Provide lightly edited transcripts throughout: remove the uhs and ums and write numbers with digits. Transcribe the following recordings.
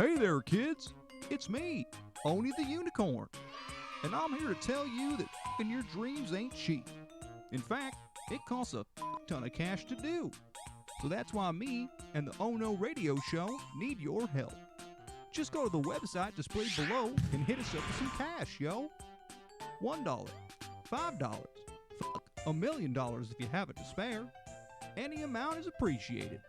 Hey there, kids. It's me, Oni the Unicorn. And I'm here to tell you that f***ing your dreams ain't cheap. In fact, it costs a ton of cash to do. So that's why me and the Ohno radio show need your help. Just go to the website displayed below and hit us up with some cash, yo. $1, $5, $1 million if you have it to spare. Any amount is appreciated.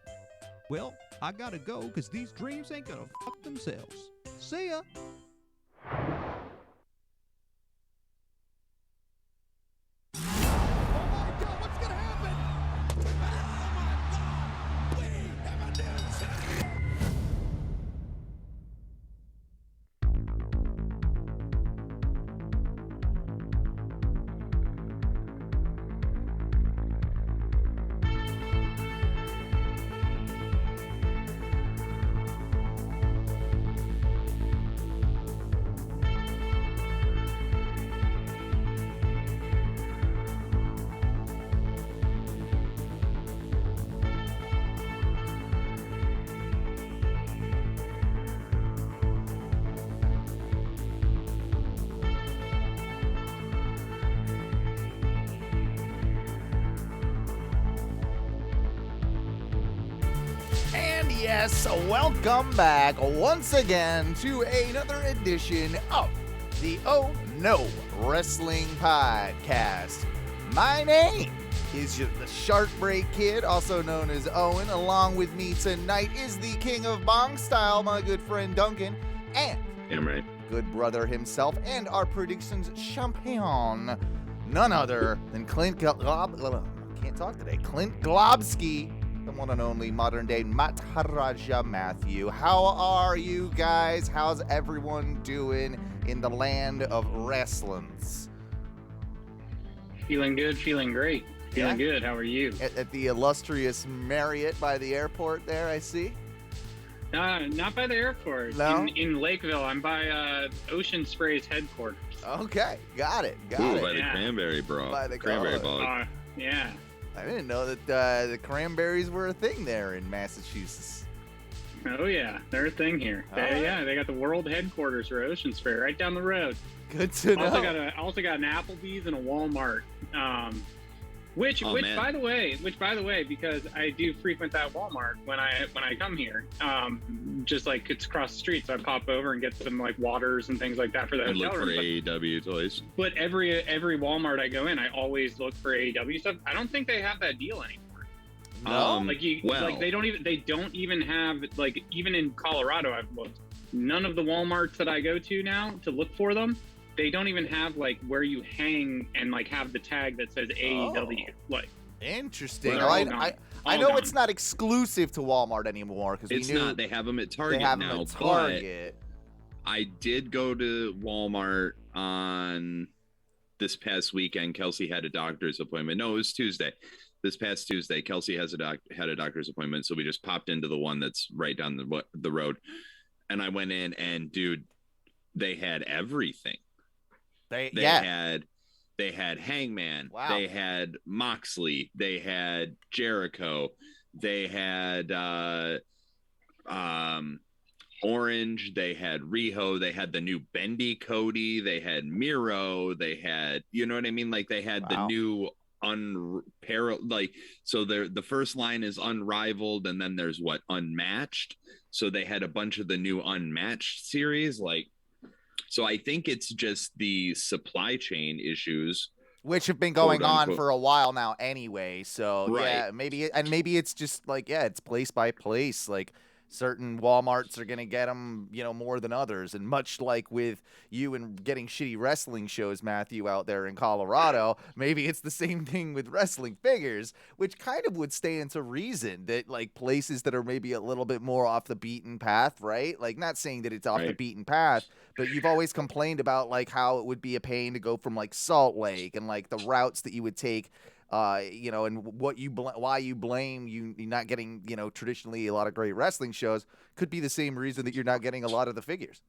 Well, I gotta go because these dreams ain't gonna fuck themselves. See ya! Yes, welcome back once again to another edition of the Ohno Wrestling Podcast. My name is the Shark Break Kid, also known as Owen. Along with me tonight is the King of Bong Style, my good friend Duncan, and good brother himself, and our predictions champion, none other than Clint Globski, the one and only modern day Maharaja Matthew. How are you guys? How's everyone doing in the land of wrestlings? Feeling good, feeling great. Feeling good. How are you? At the illustrious Marriott by the airport there, I see. Not by the airport. No? In Lakeville. I'm by Ocean Spray's headquarters. Okay, got it. By the cranberry bro. By the cranberry bog. Yeah. I didn't know that the cranberries were a thing there in Massachusetts. Oh yeah, they're a thing here. They got the world headquarters for Ocean Spray right down the road. Good to know. Also got an Applebee's and a Walmart. Which by the way, because I do frequent that Walmart when I come here, just like it's across the street, so I pop over and get some like waters and things like that for the hotel look for room. AEW toys. But every Walmart I go in, I always look for AEW stuff. I don't think they have that deal anymore. No, they don't even have, like, even in Colorado, I've looked. None of the Walmarts that I go to now to look for them, they don't even have like where you hang and like have the tag that says AEW. Like, interesting. Well, I know it's not exclusive to Walmart anymore because it's not. They have them at Target now. At Target. But I did go to Walmart on this past weekend. Kelsey had a doctor's appointment. No, it was Tuesday. This past Tuesday, Kelsey had a doctor's appointment, so we just popped into the one that's right down the road. And I went in, and dude, they had everything. They had Hangman. Wow. They had Moxley. They had Jericho. They had Orange. They had Riho. They had the new Bendy Cody. They had Miro. They had, you know what I mean? Like, they had the new unparalleled, like, so the first line is unrivaled, and then there's unmatched. So they had a bunch of the new unmatched series, like. So I think it's just the supply chain issues, which have been going on for a while now anyway. So right. Yeah, maybe it's just like, it's place by place. Like, certain Walmarts are going to get them, more than others. And much like with you and getting shitty wrestling shows, Matthew, out there in Colorado, maybe it's the same thing with wrestling figures, which kind of would stand to reason that, like, places that are maybe a little bit more off the beaten path, right? Like, not saying that it's off the beaten path, but you've always complained about, like, how it would be a pain to go from, like, Salt Lake and, like, the routes that you would take, and why you blame you not getting, traditionally a lot of great wrestling shows could be the same reason that you're not getting a lot of the figures.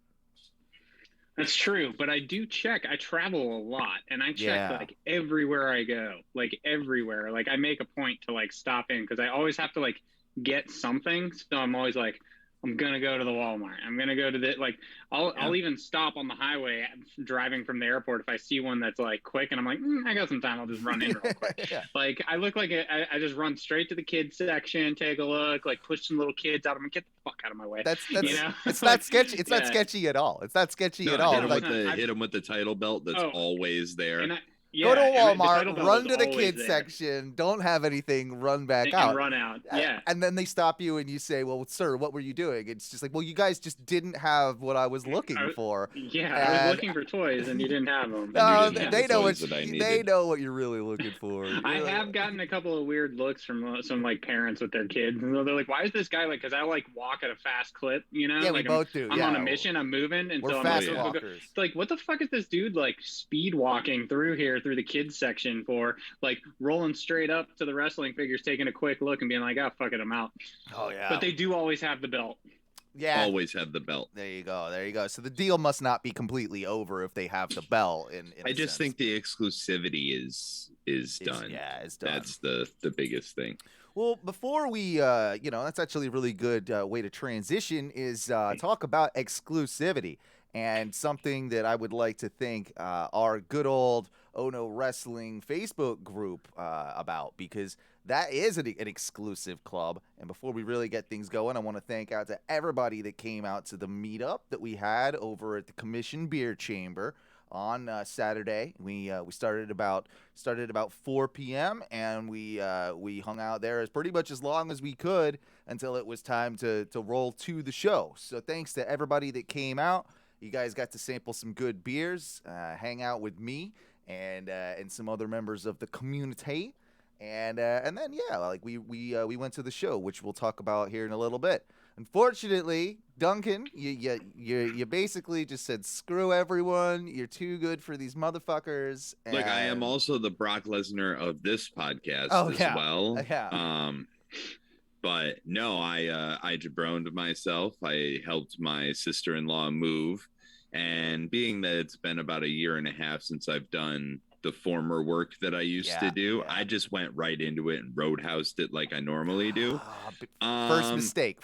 That's true, but I do check. I travel a lot, and I check like everywhere I go, like everywhere. Like, I make a point to like stop in because I always have to like get something. So I'm always like, I'm gonna go to the Walmart. I'm gonna go to the I'll even stop on the highway driving from the airport if I see one that's like quick and I'm like, I got some time. I'll just run in real quick. Yeah. Like I look like I just run straight to the kids section, take a look, like push some little kids out. I'm like, get the fuck out of my way. That's you know? it's not sketchy. It's not sketchy at all. It's not sketchy at all. Hit him with the title belt that's always there. Go to Walmart, run to the kids section, don't have anything, run back out. Run out, yeah. And then they stop you and you say, well, sir, what were you doing? It's just like, well, you guys just didn't have what I was looking for. Yeah, I was looking for toys and you didn't have them. No, they know what you're really looking for. I have gotten a couple of weird looks from some like parents with their kids. And they're like, why is this guy like, because I like walk at a fast clip, you know? Yeah, like, we both do. I'm on a mission, I'm moving. And we're so fast I'm walkers. It's like, what the fuck is this dude like speed walking through here? Through the kids section for like rolling straight up to the wrestling figures, taking a quick look and being like, oh, fuck it, I'm out. Oh, yeah. But they do always have the belt. Yeah. Always have the belt. There you go. So the deal must not be completely over if they have the belt. I just think the exclusivity is done. Yeah, it's done. That's the biggest thing. Well, before we, that's actually a really good way to transition is talk about exclusivity. And something that I would like to thank our good old Ohno Wrestling Facebook group about, because that is an exclusive club. And before we really get things going, I want to thank out to everybody that came out to the meetup that we had over at the Commission Beer Chamber on Saturday. We started about 4 p.m. and we hung out there as pretty much as long as we could until it was time to roll to the show. So thanks to everybody that came out. You guys got to sample some good beers, hang out with me and some other members of the community, and then we went to the show, which we'll talk about here in a little bit. Unfortunately, Duncan, you basically just said screw everyone. You're too good for these motherfuckers. And... Look, I am also the Brock Lesnar of this podcast as well. Yeah. But no, I jabroned myself. I helped my sister-in-law move. And being that it's been about a year and a half since I've done the former work that I used to do, I just went right into it and roadhoused it like I normally do. First mistake.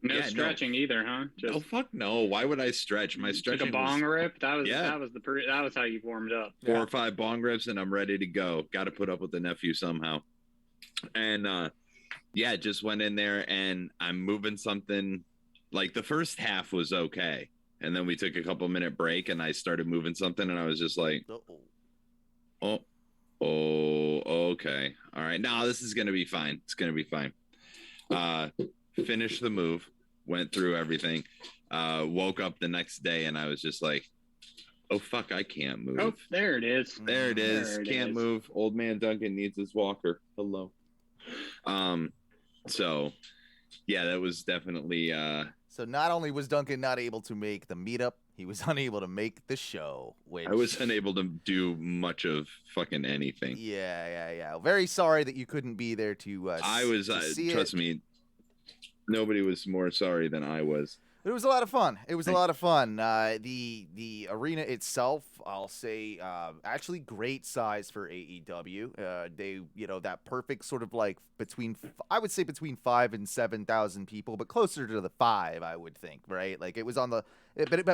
No stretching either, huh? Oh fuck no! Why would I stretch? My stretching took a bong rip. That was how you warmed up. 4 or 5 bong rips and I'm ready to go. Got to put up with the nephew somehow. And just went in there and I'm moving something. Like the first half was okay. And then we took a couple-minute break, and I started moving something, and I was just like, okay. All right. Now this is going to be fine. It's going to be fine. Finished the move, went through everything, woke up the next day, and I was just like, oh, fuck, I can't move. Oh, there it is. There it is. Can't move. Old man Duncan needs his walker. Hello. So, yeah, that was definitely... So not only was Duncan not able to make the meetup, he was unable to make the show. Which... I was unable to do much of fucking anything. Yeah. Very sorry that you couldn't be there to I was, trust me, nobody was more sorry than I was. It was a lot of fun. The arena itself, I'll say, actually great size for AEW. They, that perfect sort of like between 5,000 and 7,000 people, but closer to the 5, I would think, right? Like it was on but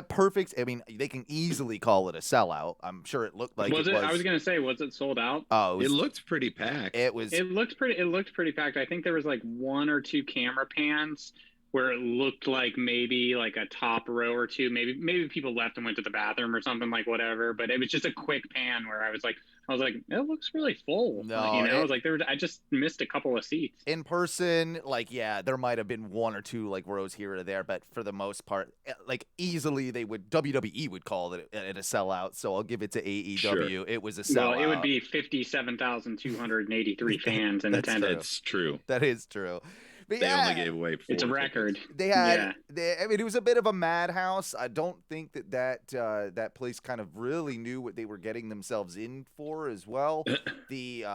perfect. I mean, they can easily call it a sellout. I'm sure it looked like it was. I was gonna say, was it sold out? Oh, it looked pretty packed. It looked pretty packed. I think there was like 1 or 2 camera pans where it looked like maybe like a top row or 2, maybe people left and went to the bathroom or something, like whatever. But it was just a quick pan where I was like, it looks really full. No, I was like, I just missed a couple of seats. In person, like, yeah, there might have been 1 or 2 like rows here or there, but for the most part, like easily WWE would call it a sellout. So I'll give it to AEW. Sure. It was a sellout. Well, it would be 57,283 fans in attendance. That's true. That is true. But they only gave away 4 It's a record. They had, it was a bit of a madhouse. I don't think that place kind of really knew what they were getting themselves in for as well. The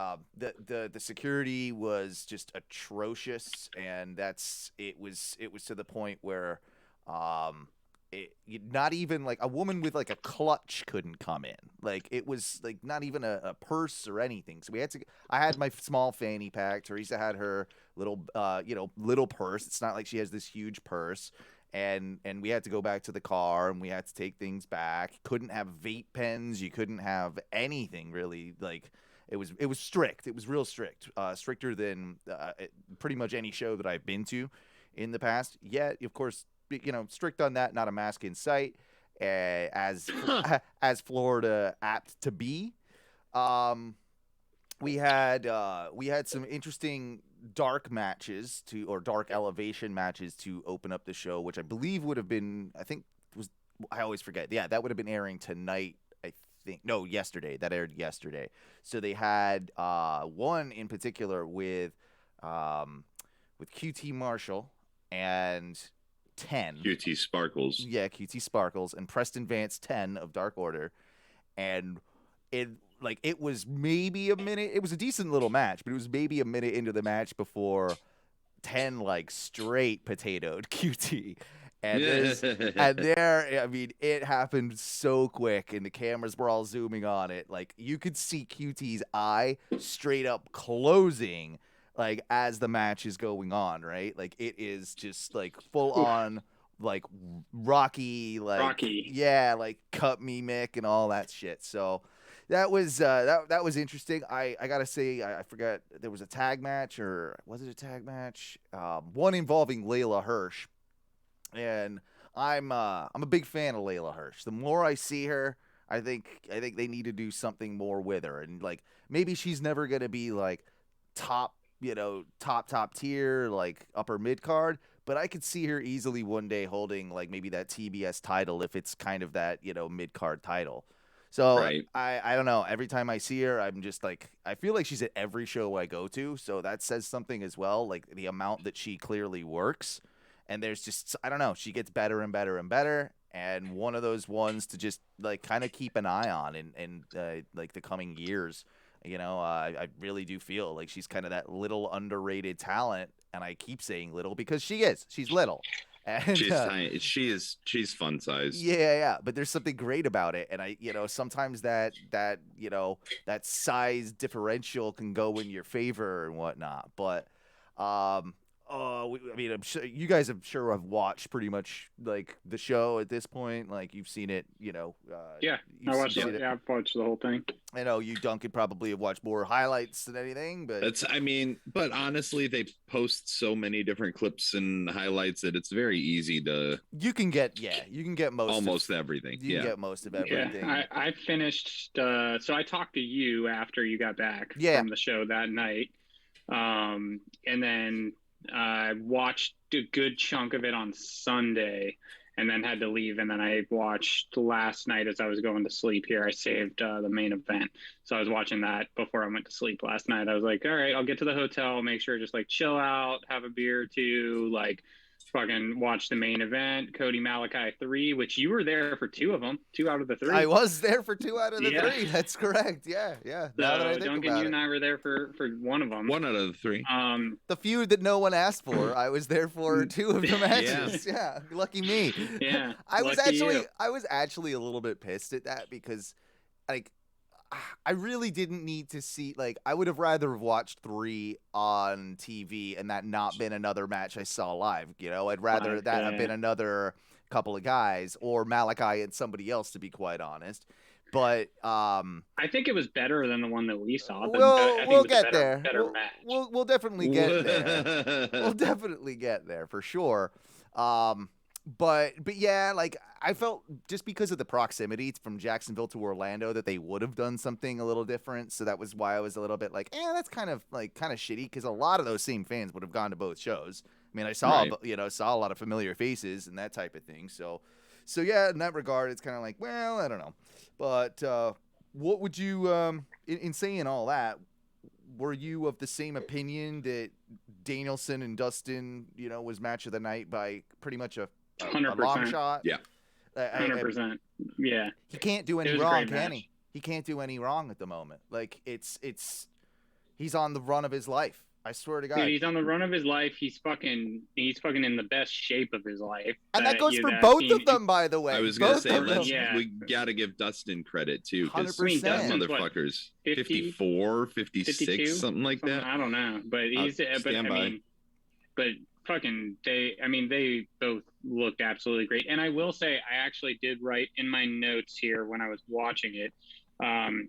security was just atrocious, and it was to the point where not even like a woman with like a clutch couldn't come in. Like it was like not even a purse or anything. So we had to. I had my small fanny pack. Teresa had her little little purse. It's not like she has this huge purse. And we had to go back to the car and we had to take things back. Couldn't have vape pens. You couldn't have anything really. Like it was strict. It was real strict. Stricter than pretty much any show that I've been to in the past. Yet, of course, strict on that. Not a mask in sight, as Florida apt to be. We had some interesting dark matches or dark elevation matches to open up the show, which I believe would have been, I always forget. Yeah, that would have been airing tonight, I think. No, yesterday. That aired yesterday. So they had one in particular with QT Marshall and 10. QT Sparkles. Yeah, QT Sparkles and Preston Vance 10 of Dark Order. And it was maybe a minute. It was a decent little match, but it was maybe a minute into the match before 10 straight potatoed QT. And it happened so quick, and the cameras were all zooming on it. Like you could see QT's eye straight up closing, like as the match is going on, right? Like it is just like full on, like Rocky, yeah, like cut me Mick and all that shit. So. That was that was interesting. I gotta say I forgot there was a tag match, or was it a tag match? One involving Layla Hirsch, and I'm a big fan of Layla Hirsch. The more I see her, I think they need to do something more with her, and like maybe she's never gonna be like top tier, like upper mid card. But I could see her easily one day holding like maybe that TBS title if it's kind of that mid card title. So right. I don't know. Every time I see her, I'm just like, I feel like she's at every show I go to. So that says something as well, like the amount that she clearly works. And there's just, I don't know, she gets better and better and better. And one of those ones to just like kind of keep an eye on in like the coming years. I really do feel like she's kind of that little underrated talent. And I keep saying little because she's little. And, she's tiny. She's fun size. Yeah. But there's something great about it, and sometimes that size differential can go in your favor and whatnot. But I'm sure you guys have watched pretty much like the show at this point. Like you've seen it, Yeah, I watched it. Yeah, I've watched the whole thing. I know you, Duncan, probably have watched more highlights than anything, but but honestly, they post so many different clips and highlights that it's very easy to. You can get most almost everything. You can get most of everything. Yeah, I finished. So I talked to you after you got back from the show that night, and then. I watched a good chunk of it on Sunday and then had to leave. And then I watched last night as I was going to sleep here. I saved the main event. So I was watching that before I went to sleep last night. I was like, all right, I'll get to the hotel, make sure just like chill out, have a beer or two, like fucking watch the main event, Cody Malachi 3, which you were there for 2 of them, 2 out of the 3. I was there for 2 out of the 3. That's correct. Yeah. So Duncan, you and I were there for 1 of them. 1 out of the 3. The few that no one asked for, I was there for 2 of the matches. Yeah. Lucky me. Yeah. I was actually a little bit pissed at that because, like, I really didn't need to see, like, I would have rather watched 3 on TV and that not been another match I saw live, I'd rather that have been another couple of guys or Malachi and somebody else, to be quite honest. But I think it was better than the one that we saw. We'll get there. Better match. We'll definitely get there. We'll definitely get there for sure. But yeah, like I felt just because of the proximity from Jacksonville to Orlando that they would have done something a little different. So that was why I was a little bit like, that's kind of shitty because a lot of those same fans would have gone to both shows. I mean, I saw saw a lot of familiar faces and that type of thing. So yeah, in that regard, it's kind of like, well, I don't know. But what would you in saying all that? Were you of the same opinion that Danielson and Dustin, was match of the night by pretty much a 100%. long shot? Yeah. 100%. Yeah. He can't do any wrong, can he? He can't do any wrong at the moment. Like he's on the run of his life. I swear to God. Dude, he's on the run of his life. He's fucking in the best shape of his life. And that goes for both of them, by the way. I was going to say, yeah. we got to give Dustin credit, too, because 100%. that motherfucker's 54, 56, 52? something like that. I don't know. But they both looked absolutely great. And I will say, I actually did write in my notes here when I was watching it, and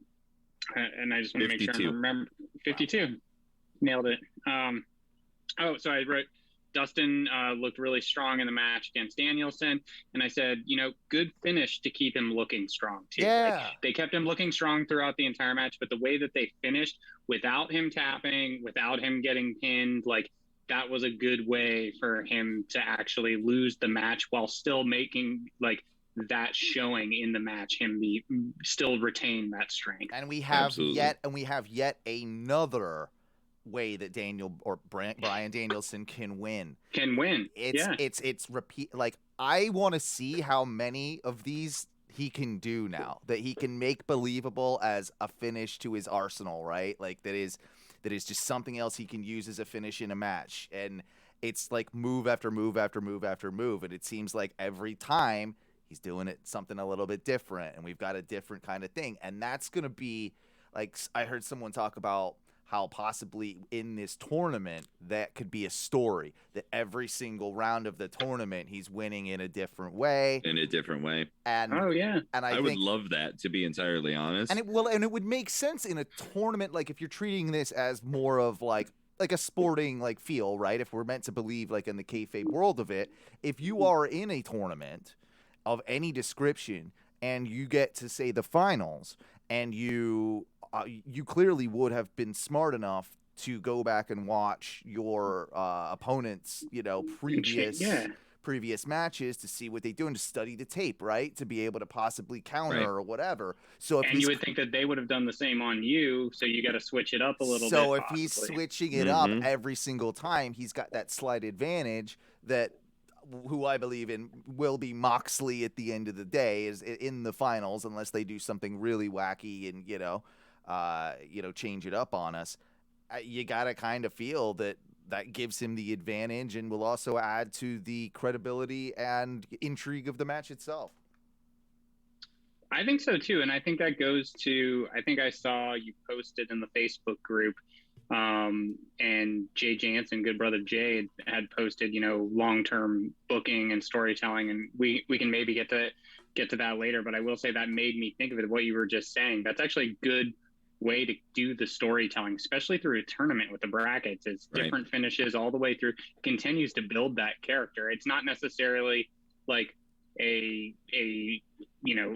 I just want to make sure I remember. 52. Nailed it. So I wrote, Dustin looked really strong in the match against Danielson, and I said, good finish to keep him looking strong too. Yeah. Like, they kept him looking strong throughout the entire match, but the way that they finished, without him tapping, without him getting pinned, like, that was a good way for him to actually lose the match while still making like that showing in the match, him still retain that strength. And we have yet another way that Bryan Danielson can win. It's repeat. Like, I want to see how many of these he can do now, that he can make believable as a finish to his arsenal, right? Like, that is just something else he can use as a finish in a match. And it's like move after move after move after move, and it seems like every time he's doing it something a little bit different, and we've got a different kind of thing. And that's going to be like, I heard someone talk about how possibly in this tournament that could be a story, that every single round of the tournament he's winning in a different way. And I would love that, to be entirely honest. And it would make sense in a tournament, like if you're treating this as more of like a sporting like feel, right? If we're meant to believe like in the kayfabe world of it, if you are in a tournament of any description and you get to say the finals, and you clearly would have been smart enough to go back and watch your opponent's, previous matches to see what they do and to study the tape, right? To be able to possibly counter or whatever. So you would think that they would have done the same on you, so you got to switch it up a little bit. So if he's switching it up every single time, he's got that slight advantage that who I believe in will be Moxley at the end of the day is in the finals, unless they do something really wacky and change it up on us. You gotta kind of feel that gives him the advantage and will also add to the credibility and intrigue of the match itself. I think so too, and I think that goes to, I think I saw you posted in the Facebook group, and Jay Jansen, good brother Jay, had posted, long-term booking and storytelling, and we can maybe get to that later. But I will say that made me think of it, what you were just saying. That's actually a good way to do the storytelling, especially through a tournament with the brackets. It's different finishes all the way through. It continues to build that character. It's not necessarily like a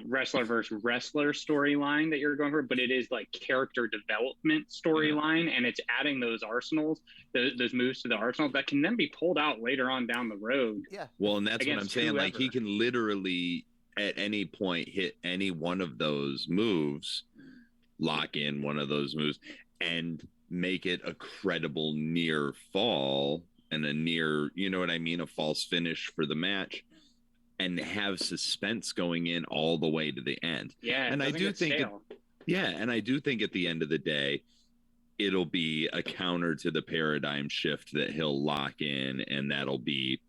wrestler versus wrestler storyline that you're going for, but it is like character development storyline, and it's adding those arsenals, those moves to the arsenal that can then be pulled out later on down the road. Yeah. Well, and that's what I'm saying. Like, he can literally at any point hit any one of those moves, lock in one of those moves, and make it a credible near fall and a near, a false finish for the match, and have suspense going in all the way to the end. Yeah, and I do think at the end of the day, it'll be a counter to the paradigm shift that he'll lock in, and that'll be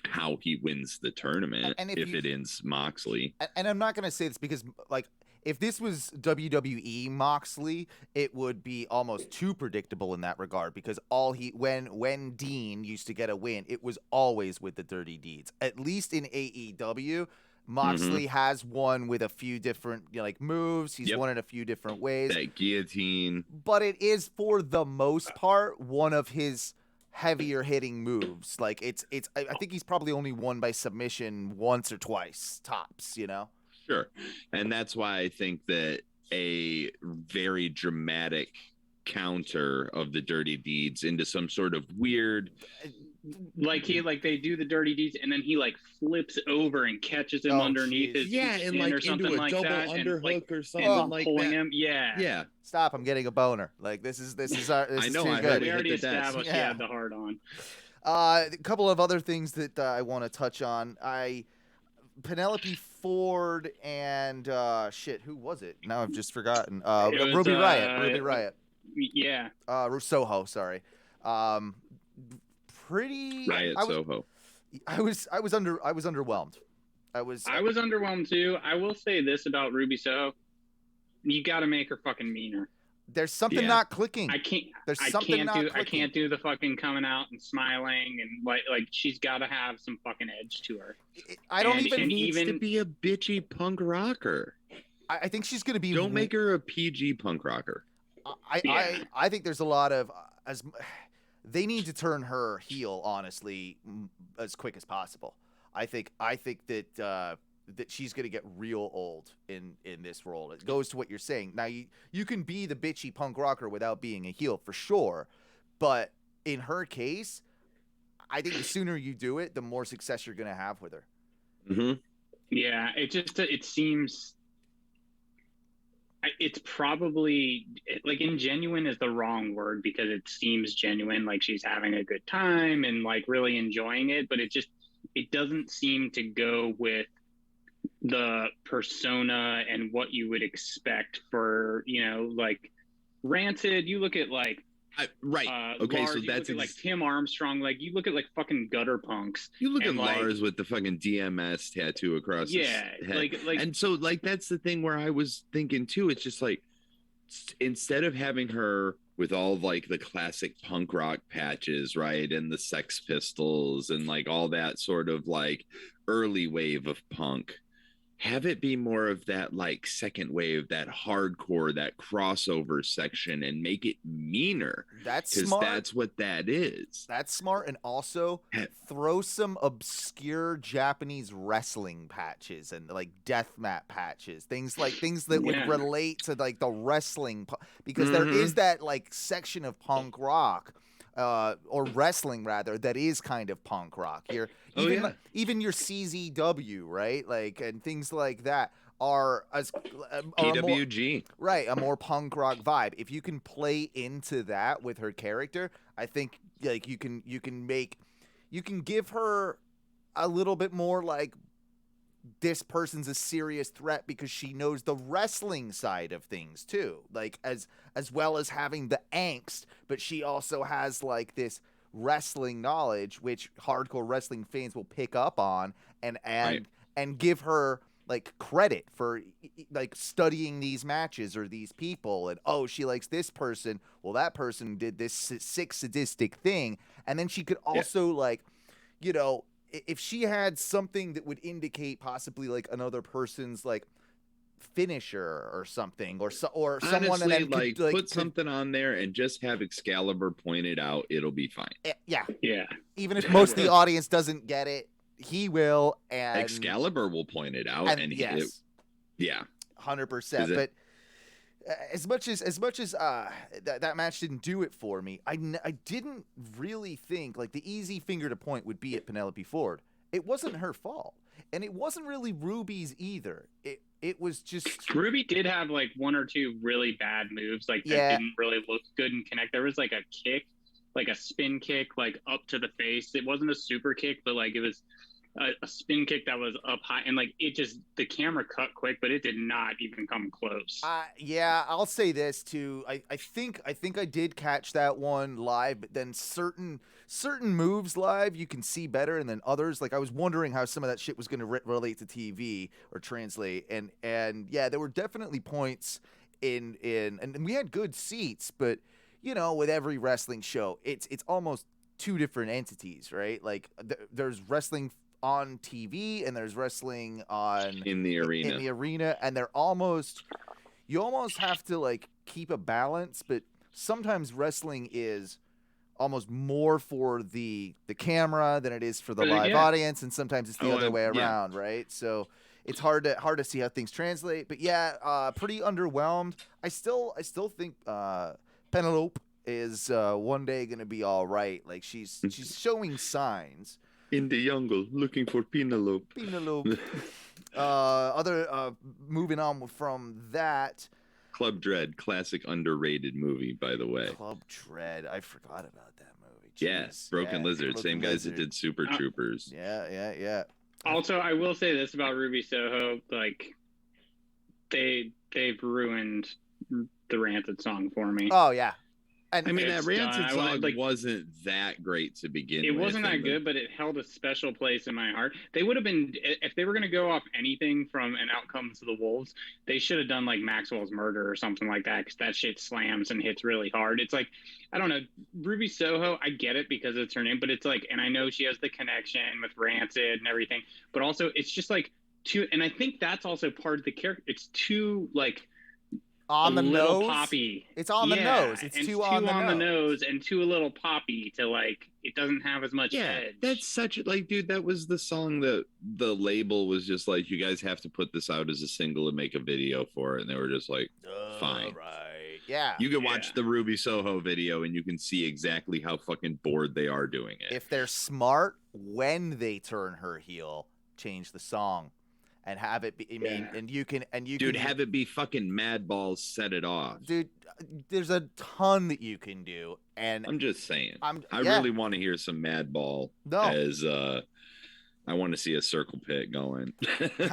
how he wins the tournament if it ends Moxley. And I'm not going to say this because, like, if this was WWE Moxley, it would be almost too predictable in that regard, because when Dean used to get a win, it was always with the dirty deeds. At least in AEW, Moxley has won with a few different moves. He's won in a few different ways. That guillotine. But it is, for the most part, one of his heavier hitting moves. Like, I think he's probably only won by submission once or twice tops, Sure. And that's why I think that a very dramatic counter of the dirty deeds into some sort of weird, they do the dirty deeds, and then he flips over and catches him underneath his and or something into a double underhook or something like pulling that. Him. Yeah. Stop! I'm getting a boner. This is our. I know. Too good. We already established he had the hard on. A couple of other things that I want to touch on. Penelope Ford and who was it? Now I've just forgotten. Ruby Riott. Yeah. Soho, sorry. Pretty. Riot Soho. I was underwhelmed. I was underwhelmed too. I will say this about Ruby Soho: you got to make her fucking meaner. There's something not clicking. I can't. There's I something can't not do. clicking. I can't do the fucking coming out and smiling and like she's got to have some fucking edge to her. I don't She even needs to be a bitchy punk rocker. I think she's gonna be. Don't make her a PG punk rocker. I think there's a lot of they need to turn her heel, honestly, as quick as possible. I think that she's gonna get real old in this role. It goes to what you're saying. Now you can be the bitchy punk rocker without being a heel for sure, but in her case, I think the sooner you do it, the more success you're gonna have with her. Mm-hmm. Yeah, it seems. It's probably like ingenuine is the wrong word because it seems genuine, like she's having a good time and like really enjoying it, but it doesn't seem to go with the persona and what you would expect for, like Rancid. You look at like okay, Lars, so that's like Tim Armstrong. Like you look at like fucking gutter punks. You look at Lars with the fucking DMS tattoo across his head. like and so like that's the thing where I was thinking too. It's just like instead of having her with all of, like the classic punk rock patches, right, and the Sex Pistols and like all that sort of like early wave of punk. Have it be more of that like second wave, that hardcore, that crossover section, and make it meaner. That's because smart. That's what that is. That's smart, and also throw some obscure Japanese wrestling patches and like death mat patches, things that would relate to like the wrestling, because there is that like section of punk rock. Or wrestling rather, that is kind of punk rock. Even your CZW, right? Like, and things like that are PWG, a more punk rock vibe. If you can play into that with her character, I think like you can give her a little bit more like, this person's a serious threat because she knows the wrestling side of things too, like as well as having the angst, but she also has like this wrestling knowledge which hardcore wrestling fans will pick up on and give her like credit for like studying these matches or these people, and she likes this person, well that person did this sick sadistic thing, and then she could also like if she had something that would indicate possibly like another person's like finisher or something, or someone, honestly, and then put something on there and just have Excalibur point it out, it'll be fine. Yeah. Even if most of the audience doesn't get it, he will, and Excalibur will point it out, and yes, 100%. But as much as that match didn't do it for me, I didn't really think like the easy finger to point would be at Penelope Ford. It wasn't her fault, and it wasn't really Ruby's either. It was just Ruby did have like one or two really bad moves that didn't really look good and connect. There was like a kick, like a spin kick, like up to the face. It wasn't a super kick, but like it was a spin kick that was up high, and like the camera cut quick, but it did not even come close. I'll say this too. I think I did catch that one live, but then certain moves live you can see better, and then others, like I was wondering how some of that shit was going to relate to TV or translate, and there were definitely points in and we had good seats, but with every wrestling show, it's almost two different entities, right? Like there's wrestling on TV and there's wrestling in the arena, and you almost have to like keep a balance, but sometimes wrestling is almost more for the camera than it is for the live audience, and sometimes it's the other way around, right? So it's hard to see how things translate, but pretty underwhelmed. I still think Penelope is one day gonna be all right. Like she's showing signs. In the jungle, looking for Penelope. Moving on from that. Club Dread, classic underrated movie, by the way. Club Dread, I forgot about that movie. Jeez. Broken Lizard, same guys that did Super Troopers. Yeah. Also, I will say this about Ruby Soho, like they've ruined the Rancid song for me. Oh yeah. And I mean, that Rancid song like, wasn't that great to begin with. It wasn't that good, but it held a special place in my heart. They would have been, if they were going to go off anything from an Outcome to the Wolves, they should have done like Maxwell's Murder or something like that, because that shit slams and hits really hard. It's like, I don't know, Ruby Soho, I get it because it's her name, but it's like, and I know she has the connection with Rancid and everything, but also it's just like too, and I think that's also part of the character. It's too like, on the nose, poppy. It's on the nose. It's too on the nose and too a little poppy to like. It doesn't have as much edge. That's such like, dude. That was the song that the label was just like, you guys have to put this out as a single and make a video for it, and they were just like, fine, right, yeah. You can watch the Ruby Soho video, and you can see exactly how fucking bored they are doing it. If they're smart, when they turn her heel, change the song. And have it be, and you can, dude, have it be fucking Madballs, set it off. Dude, there's a ton that you can do. And I'm just saying, I really want to hear some Madball as, I want to see a circle pit going.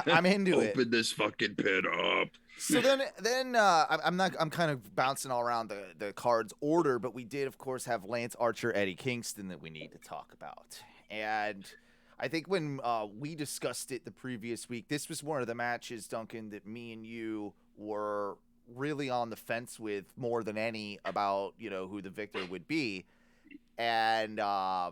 I'm into it. Open this fucking pit up. So then I'm kind of bouncing all around the cards order, but we did, of course, have Lance Archer, Eddie Kingston that we need to talk about. And I think when we discussed it the previous week, this was one of the matches, Duncan, that me and you were really on the fence with more than any about, who the victor would be. And I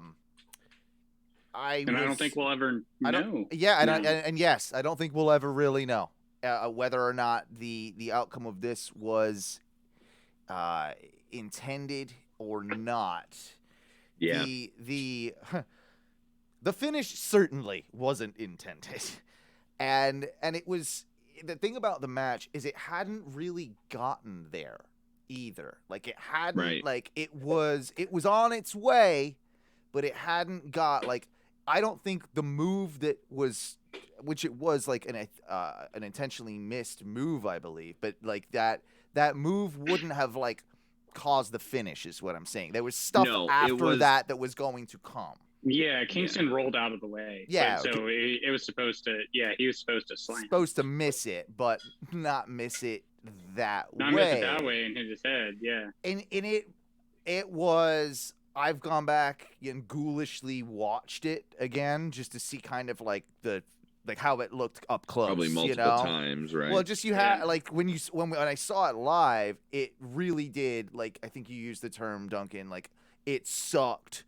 don't think we'll ever know. Yes, I don't think we'll ever really know whether or not the outcome of this was intended or not. Yeah. The finish certainly wasn't intended. And it was, the thing about the match is it hadn't really gotten there either. Like it hadn't, like it was on its way, but it hadn't got, like, I don't think the move that was, which it was like an intentionally missed move, I believe, but like that move wouldn't have like caused the finish is what I'm saying. There was stuff after that was going to come. Yeah, Kingston rolled out of the way. Yeah. So it was supposed to, he was supposed to slam. Supposed to miss it, but not miss it that way. Not miss it that way and hit his head, yeah. And it was, I've gone back and ghoulishly watched it again just to see kind of like how it looked up close. Probably multiple times, right? Well, just had like when I saw it live, it really did, like, I think you used the term, Duncan, like it sucked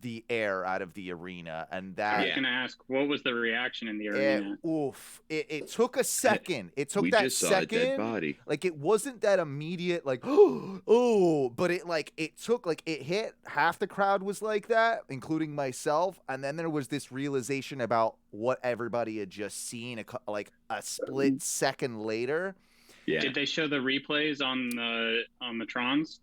the air out of the arena, and that. I was gonna ask, what was the reaction in the arena? It took a second. It took we that just saw second. A dead body. Like it wasn't that immediate, like but it took, like, it hit. Half the crowd was like that, including myself, and then there was this realization about what everybody had just seen, a split second later. Yeah. Did they show the replays on the Trons?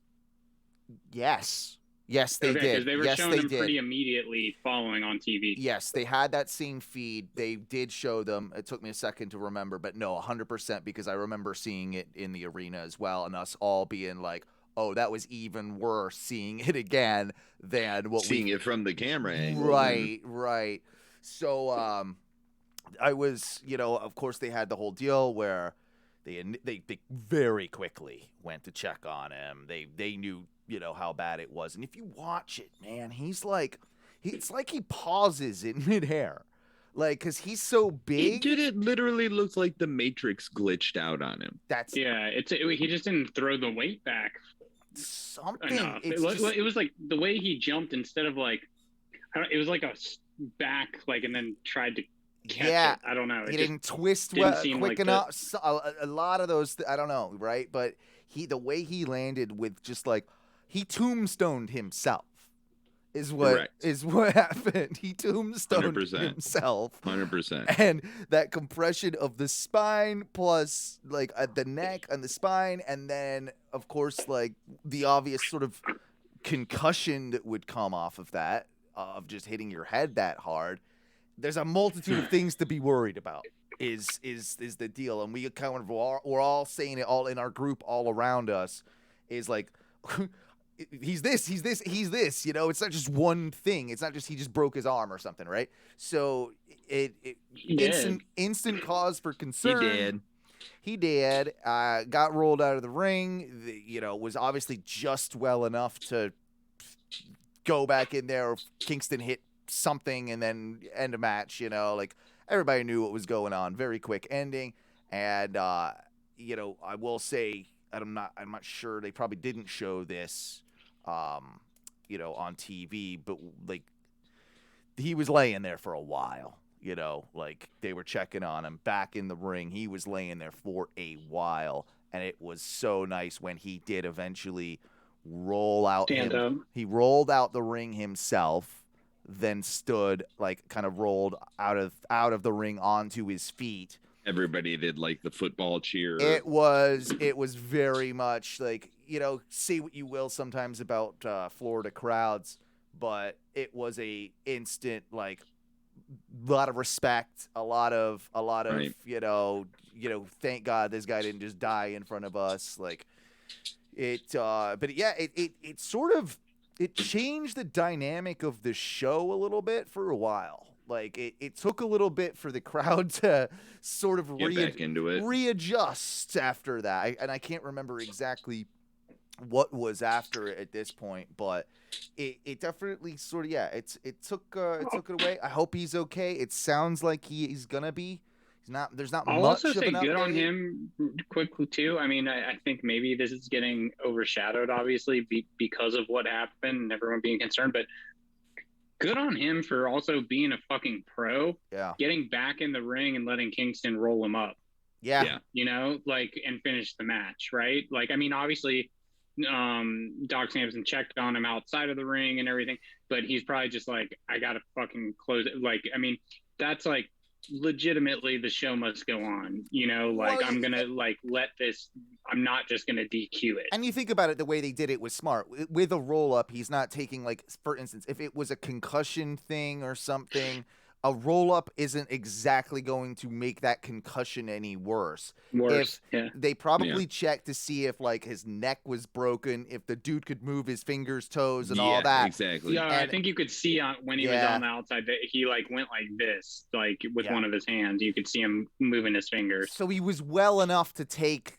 Yes, they did. Because they were showing them pretty immediately following on TV. Yes, they had that same feed. They did show them. It took me a second to remember, but no, 100%, because I remember seeing it in the arena as well, and us all being like, oh, that was even worse seeing it again than what seeing it from the camera angle. Right. So I was, of course they had the whole deal where they very quickly went to check on him. They knew, how bad it was. And if you watch it, man, it's like he pauses in midair. Like, because he's so big. It literally looks like the Matrix glitched out on him. He just didn't throw the weight back. Something. It was like the way he jumped instead of like, it was like a back, like, and then tried to catch it. I don't know. He didn't twist quick enough. A lot of those, I don't know, right? But the way he landed with just like, he tombstoned himself is what happened. He tombstoned 100%. himself. 100%. And that compression of the spine plus like the neck and the spine, and then of course like the obvious sort of concussion that would come off of that, of just hitting your head that hard. There's a multitude of things to be worried about. Is the deal, and we kind of we're all saying it all in our group all around us. Is like. He's this. It's not just one thing. It's not just he just broke his arm or something, right? So instant cause for concern. He did. he did. Got rolled out of the ring. Was obviously just well enough to go back in there. Kingston hit something and then end a match. Like everybody knew what was going on. Very quick ending. And I will say, I'm not sure, they probably didn't show this, on TV, but like he was laying there for a while. Like they were checking on him back in the ring. He was laying there for a while, and it was so nice when he did eventually roll out. He rolled out the ring himself, then stood, like kind of rolled out of the ring onto his feet. Everybody did like the football cheer. It was very much like, say what you will sometimes about Florida crowds, but it was a instant, like, lot of respect, a lot of right. Thank God this guy didn't just die in front of us. Like but yeah, it sort of, it changed the dynamic of the show a little bit for a while. Like it took a little bit for the crowd to sort of back into it, readjust after that. I can't remember exactly what was after it at this point, but it definitely sort of, it took it away. I hope he's okay. It sounds like he's gonna be. There's not I'll much also of say an good update. on him quickly too. I mean, I think maybe this is getting overshadowed, obviously, because of what happened and everyone being concerned, but good on him for also being a fucking pro. Yeah. Getting back in the ring and letting Kingston roll him up. Yeah. And finish the match, right? Like, I mean, obviously, Doc Samson checked on him outside of the ring and everything, but he's probably just like, I gotta fucking close it. Like, I mean, that's like legitimately the show must go on. I'm gonna let this. I'm not just gonna DQ it. And you think about it, the way they did it was smart. With a roll up, he's not taking, like, for instance, if it was a concussion thing or something, a roll up isn't exactly going to make that concussion any worse. They probably checked to see if, like, his neck was broken, if the dude could move his fingers, toes, and all that. Exactly. Yeah, I think you could see when he was on the outside that he like went like this, like with one of his hands. You could see him moving his fingers. So he was well enough to take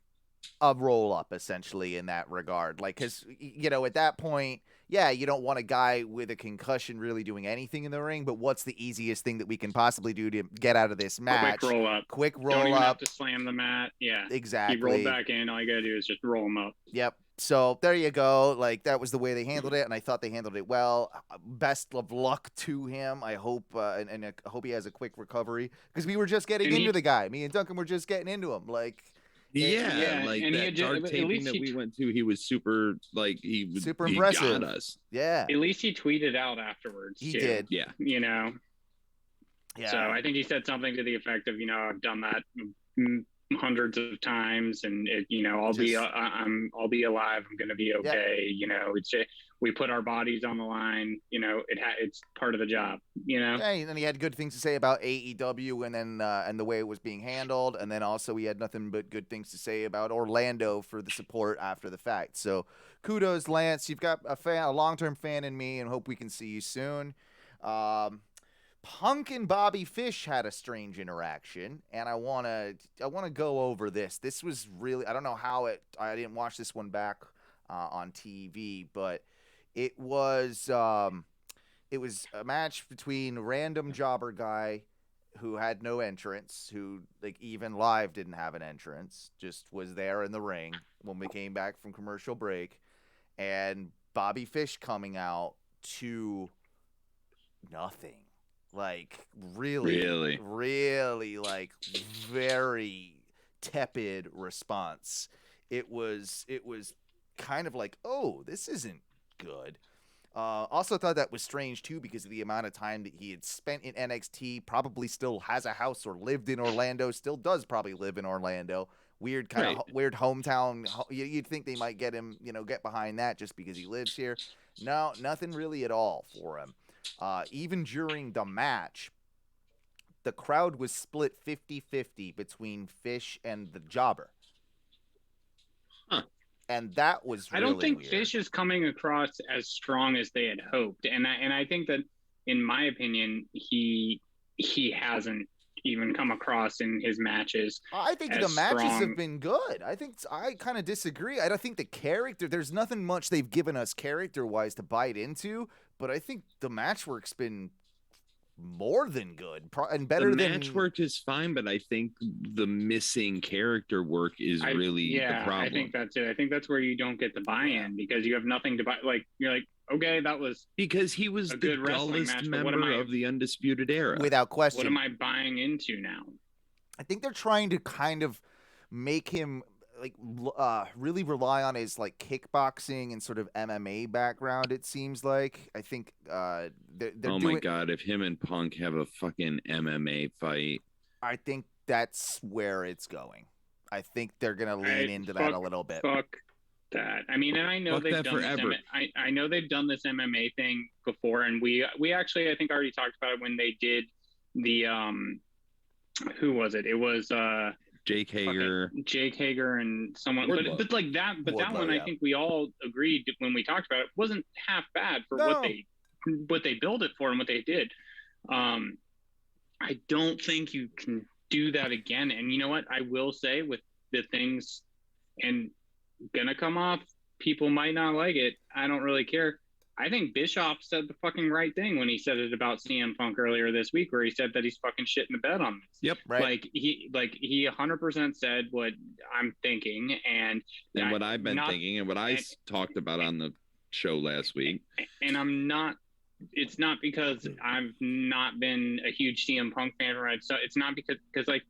a roll up, essentially, in that regard. Like, because at that point, you don't want a guy with a concussion really doing anything in the ring, but what's the easiest thing that we can possibly do to get out of this match? Quick roll up. Don't even have to slam the mat. Yeah, exactly. He rolled back in. All you gotta do is just roll him up. Yep. So there you go. Like, that was the way they handled it, and I thought they handled it well. Best of luck to him. I hope and I hope he has a quick recovery, because we were just getting into the guy. Me and Duncan were just getting into him. Like, like and that dark taping that we went to, he was super, like, he was super impressive. He got us. Yeah. At least he tweeted out afterwards. He did. Yeah. Yeah. So I think he said something to the effect of, I've done that hundreds of times, and I'll be alive. I'm gonna be okay. It's we put our bodies on the line. It's part of the job. Yeah, and then he had good things to say about AEW, and then and the way it was being handled, and then also he had nothing but good things to say about Orlando for the support after the fact. So kudos, Lance. You've got a long-term fan in me, and hope we can see you soon. Punk and Bobby Fish had a strange interaction, and I wanna go over this. This was really, I don't know how I didn't watch this one back on TV, but it was a match between random jobber guy who had no entrance, who, like, even live didn't have an entrance, just was there in the ring when we came back from commercial break, and Bobby Fish coming out to nothing. Like, really, like, very tepid response. It was kind of like, oh, this isn't good. Also thought that was strange too, because of the amount of time that he had spent in NXT. Probably still has a house or lived in Orlando. Still does probably live in Orlando. Weird kind of weird hometown. You'd think they might get him, get behind that just because he lives here. No, nothing really at all for him. Even during the match, the crowd was split 50-50 between Fish and the jobber. Huh. And that was really I don't think weird. Fish is coming across as strong as they had hoped. And I think that, in my opinion, he hasn't even come across in his matches. I think the matches have been good. I kind of disagree. I don't think the character, there's nothing much they've given us character-wise to bite into, but I think the match work's been more than good and better than... The match work is fine, but I think the missing character work is really the problem. I think that's it. I think that's where you don't get the buy-in because you have nothing to buy. Like, you're like, okay, that was... Because he was the dullest member of the Undisputed Era. Without question. What am I buying into now? I think they're trying to kind of make him like really rely on his like kickboxing and sort of MMA background. It seems like I think they're my god, if him and Punk have a fucking MMA fight, I think that's where it's going. I think they're gonna lean into that a little bit. Fuck that. I mean, and I know they've done this I know they've done this MMA thing before, and we actually I think already talked about it when they did the who was it? It was Jake Hager and someone, but like that, but that one, I think we all agreed when we talked about it wasn't half bad for what they built it for and what they did. I don't think you can do that again. And you know what? I will say with the things and gonna come off, people might not like it. I don't really care. I think Bischoff said the fucking right thing when he said it about CM Punk earlier this week, where he said that he's fucking shitting the bed on this. Yep. Right. He 100% said what I'm thinking and what I've been thinking and what I talked about on the show last week. And I'm not. It's not because I've not been a huge CM Punk fan, right? So it's not because like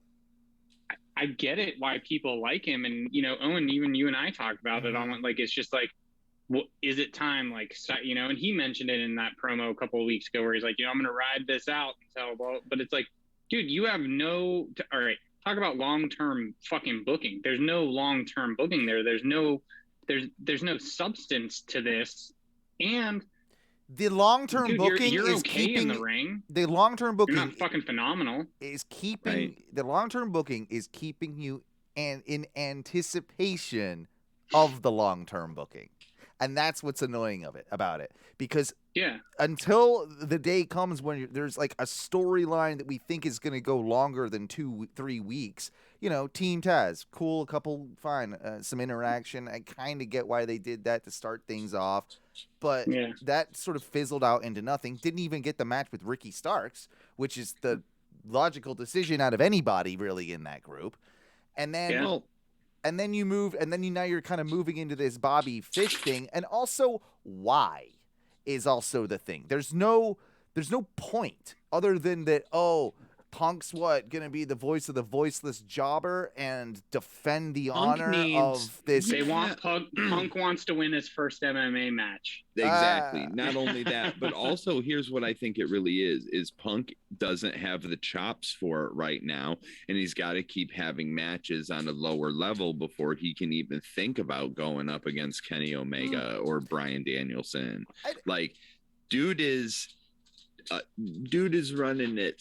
I get it why people like him, and you know, Owen, even you and I talked about it on like it's just like. Well, is it time? Like, you know, and he mentioned it in that promo a couple of weeks ago where he's like, you know, I'm going to ride this out until, but it's like, dude, you have all right, talk about long-term fucking booking. There's no long-term booking there. There's no substance to this. And the long-term booking you're is okay keeping in the ring. The long-term booking you're not fucking phenomenal. Is keeping the long-term booking is keeping you in anticipation of the long-term booking. And that's what's annoying about it. Because until the day comes when there's like a storyline that we think is going to go longer than 2-3 weeks, you know, Team Taz, cool, a couple, fine, some interaction. I kind of get why they did that to start things off. But that sort of fizzled out into nothing. Didn't even get the match with Ricky Starks, which is the logical decision out of anybody really in that group. And then... And then you move, and then now you're kind of moving into this Bobby Fish thing, and also why is also the thing. There's no point other than that. Oh, Punk's gonna be the voice of the voiceless jobber and defend the honor of this. They want Punk wants to win his first MMA match. Exactly. Not only that, but also here's what I think it really is Punk doesn't have the chops for it right now, and he's got to keep having matches on a lower level before he can even think about going up against Kenny Omega or Bryan Danielson. Dude is running at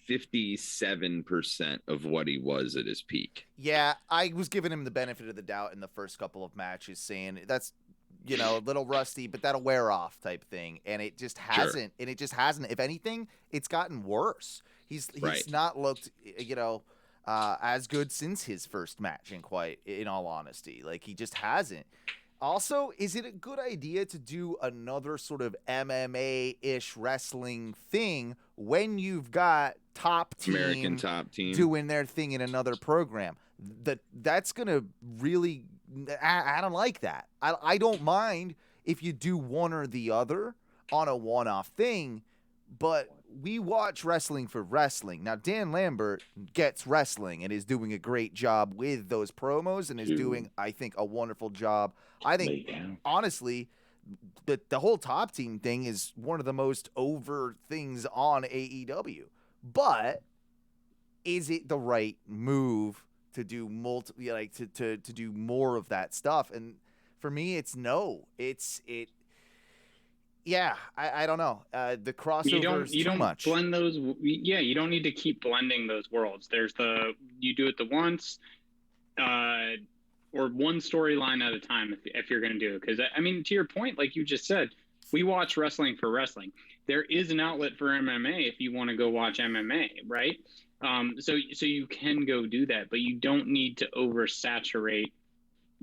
57% of what he was at his peak. Yeah, I was giving him the benefit of the doubt in the first couple of matches, saying that's, you know, a little rusty, but that'll wear off type thing. And it just hasn't. And it just hasn't. If anything, it's gotten worse. He's not looked, you know, as good since his first match. In all honesty, like he just hasn't. Also, is it a good idea to do another sort of MMA-ish wrestling thing when you've got American top team doing their thing in another program? That's going to really... I don't like that. I don't mind if you do one or the other on a one-off thing, but we watch wrestling for wrestling. Now, Dan Lambert gets wrestling and is doing a great job with those promos and is doing, I think, a wonderful job. I think, honestly, the whole top team thing is one of the most over things on AEW. But is it the right move to do to do more of that stuff? And for me, it's no. Yeah, I don't know. The crossover is too much. Blend those. Yeah, you don't need to keep blending those worlds. There's you do it the once, or one storyline at a time if you're going to do it. Because I mean, to your point, like you just said, we watch wrestling for wrestling. There is an outlet for MMA if you want to go watch MMA, right? So you can go do that, but you don't need to oversaturate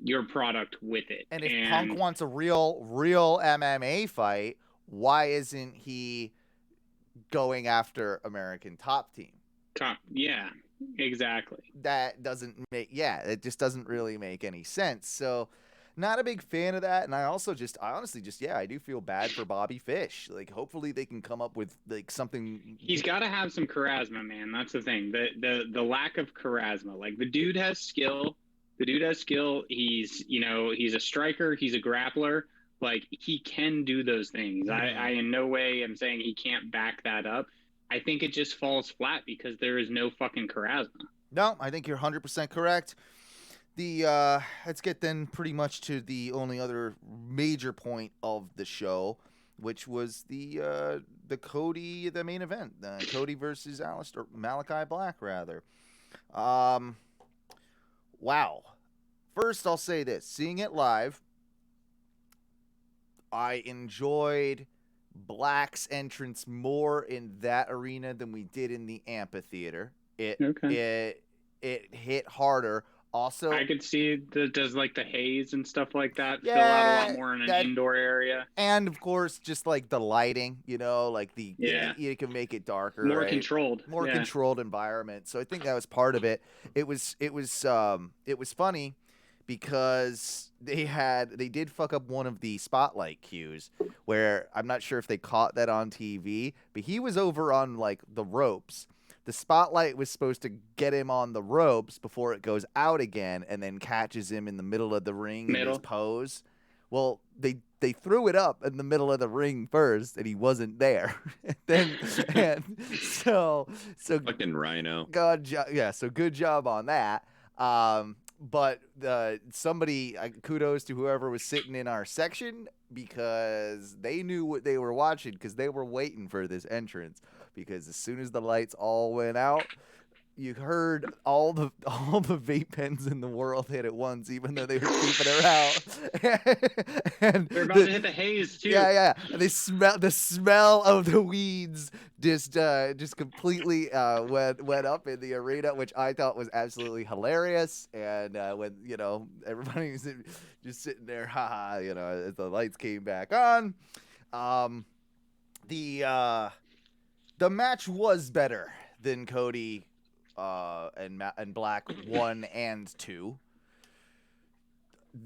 your product with it. And if Punk wants a real MMA fight, why isn't he going after American Top Team? Yeah, exactly. That doesn't make, it just doesn't really make any sense. So not a big fan of that. And I honestly I do feel bad for Bobby Fish. Like, hopefully they can come up with like something. He's got to have some charisma, man. That's the thing. The lack of charisma. Like, the dude has skill. He's, he's a striker. He's a grappler. Like, he can do those things. I in no way am saying he can't back that up. I think it just falls flat because there is no fucking charisma. No, I think you're 100% correct. Let's get then pretty much to the only other major point of the show, which was the Cody, the main event, Cody versus Malachi Black, rather. Wow. First, I'll say this: seeing it live, I enjoyed Black's entrance more in that arena than we did in the amphitheater. It hit harder. Also, I could see does like the haze and stuff like that fill out a lot more in an indoor area. And of course, just like the lighting, like you can make it darker, more controlled environment. So I think that was part of it. It was funny because they did fuck up one of the spotlight cues where I'm not sure if they caught that on TV, but he was over on like the ropes. The spotlight was supposed to get him on the ropes before it goes out again and then catches him in the middle of the ring in his pose. Well, they threw it up in the middle of the ring first and he wasn't there. So fucking rhino. So good job on that. But somebody, kudos to whoever was sitting in our section, because they knew what they were watching, because they were waiting for this entrance. Because as soon as the lights all went out, you heard all the vape pens in the world hit at once, even though they were keeping it out. And they're about to hit the haze too. Yeah. And the smell of the weeds just completely went up in the arena, which I thought was absolutely hilarious. And when everybody's just sitting there, as the lights came back on, the match was better than Cody and Black 1 and 2.